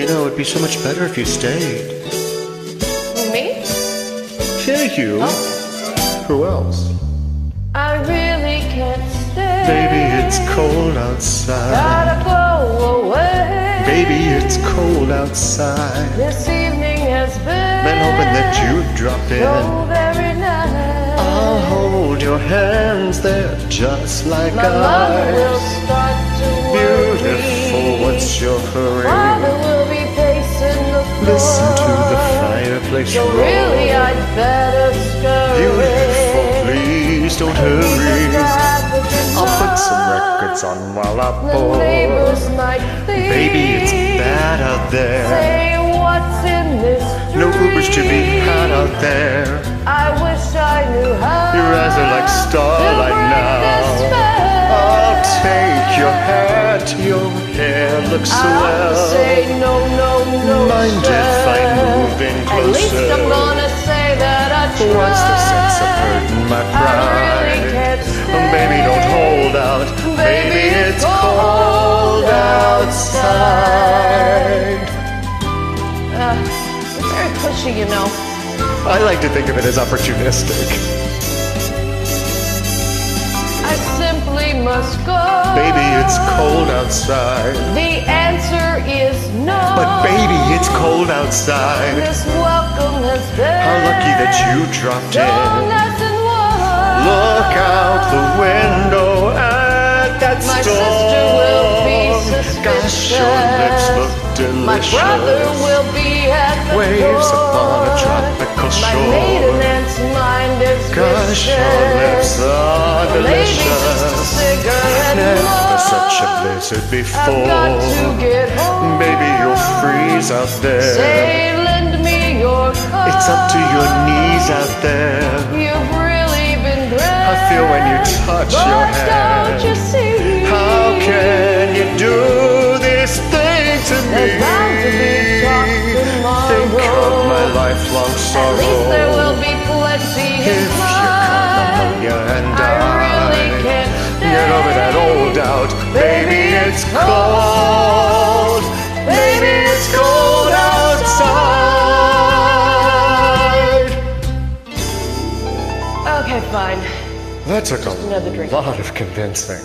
You know, it'd be so much better if you stayed. Me? Yeah, you. Who else? I really can't stay. Baby, it's cold outside. Gotta go away. Baby, it's cold outside. This evening has Been hoping that you'd drop so in. very nice. I'll hold your hands, they're just like My mother will ice. start to worry. Beautiful, what's your hurry? Father will be pacing the floor. Listen to the fireplace So roar. really I'd better scurry. Beautiful, please don't hurry. I'll put some records on while I The pour. neighbors might think. Baby, it's bad out there. Say what's in this No Ubers to be dream? had out there. I wish I knew how. Your eyes are like starlight to break this now. spell. I'll take your hat, your hair looks I'll swell. say no, no, no. Mind if I sir. move in At least closer? I'm gonna say that I tried. What's the sense of hurting my pride? I really can't stay. Baby, don't hold out. Baby, it's cold outside. You're very pushy, you know. I like to think of it as opportunistic. I simply must go. Baby, it's cold outside. The answer is no. But baby, it's cold outside. This welcome has been. How lucky that you dropped so in. nice and warm. Look out the window at that My storm. sister will be suspicious. Gosh, your lips look delicious. My brother will be at the Waves door. upon a tropical My shore. maiden aunt's mind is Gosh, your lips are Maybe just a delicious. cigarette Never more. such a blizzard I've got to before. get home. Baby, you'll freeze out there. Say, lend me your coat. It's up to your knees out there. You've really been great. I feel when you touch but your don't you hand. see? How can you do this thing to me? There's bound to be talk tomorrow. Think of my lifelong sorrow. At least there will be plenty If in you come pneumonia and I really die, can't get over that old doubt. Baby, it's cold. Baby, it's cold outside. Okay, fine. That took Another drink. a lot of convincing.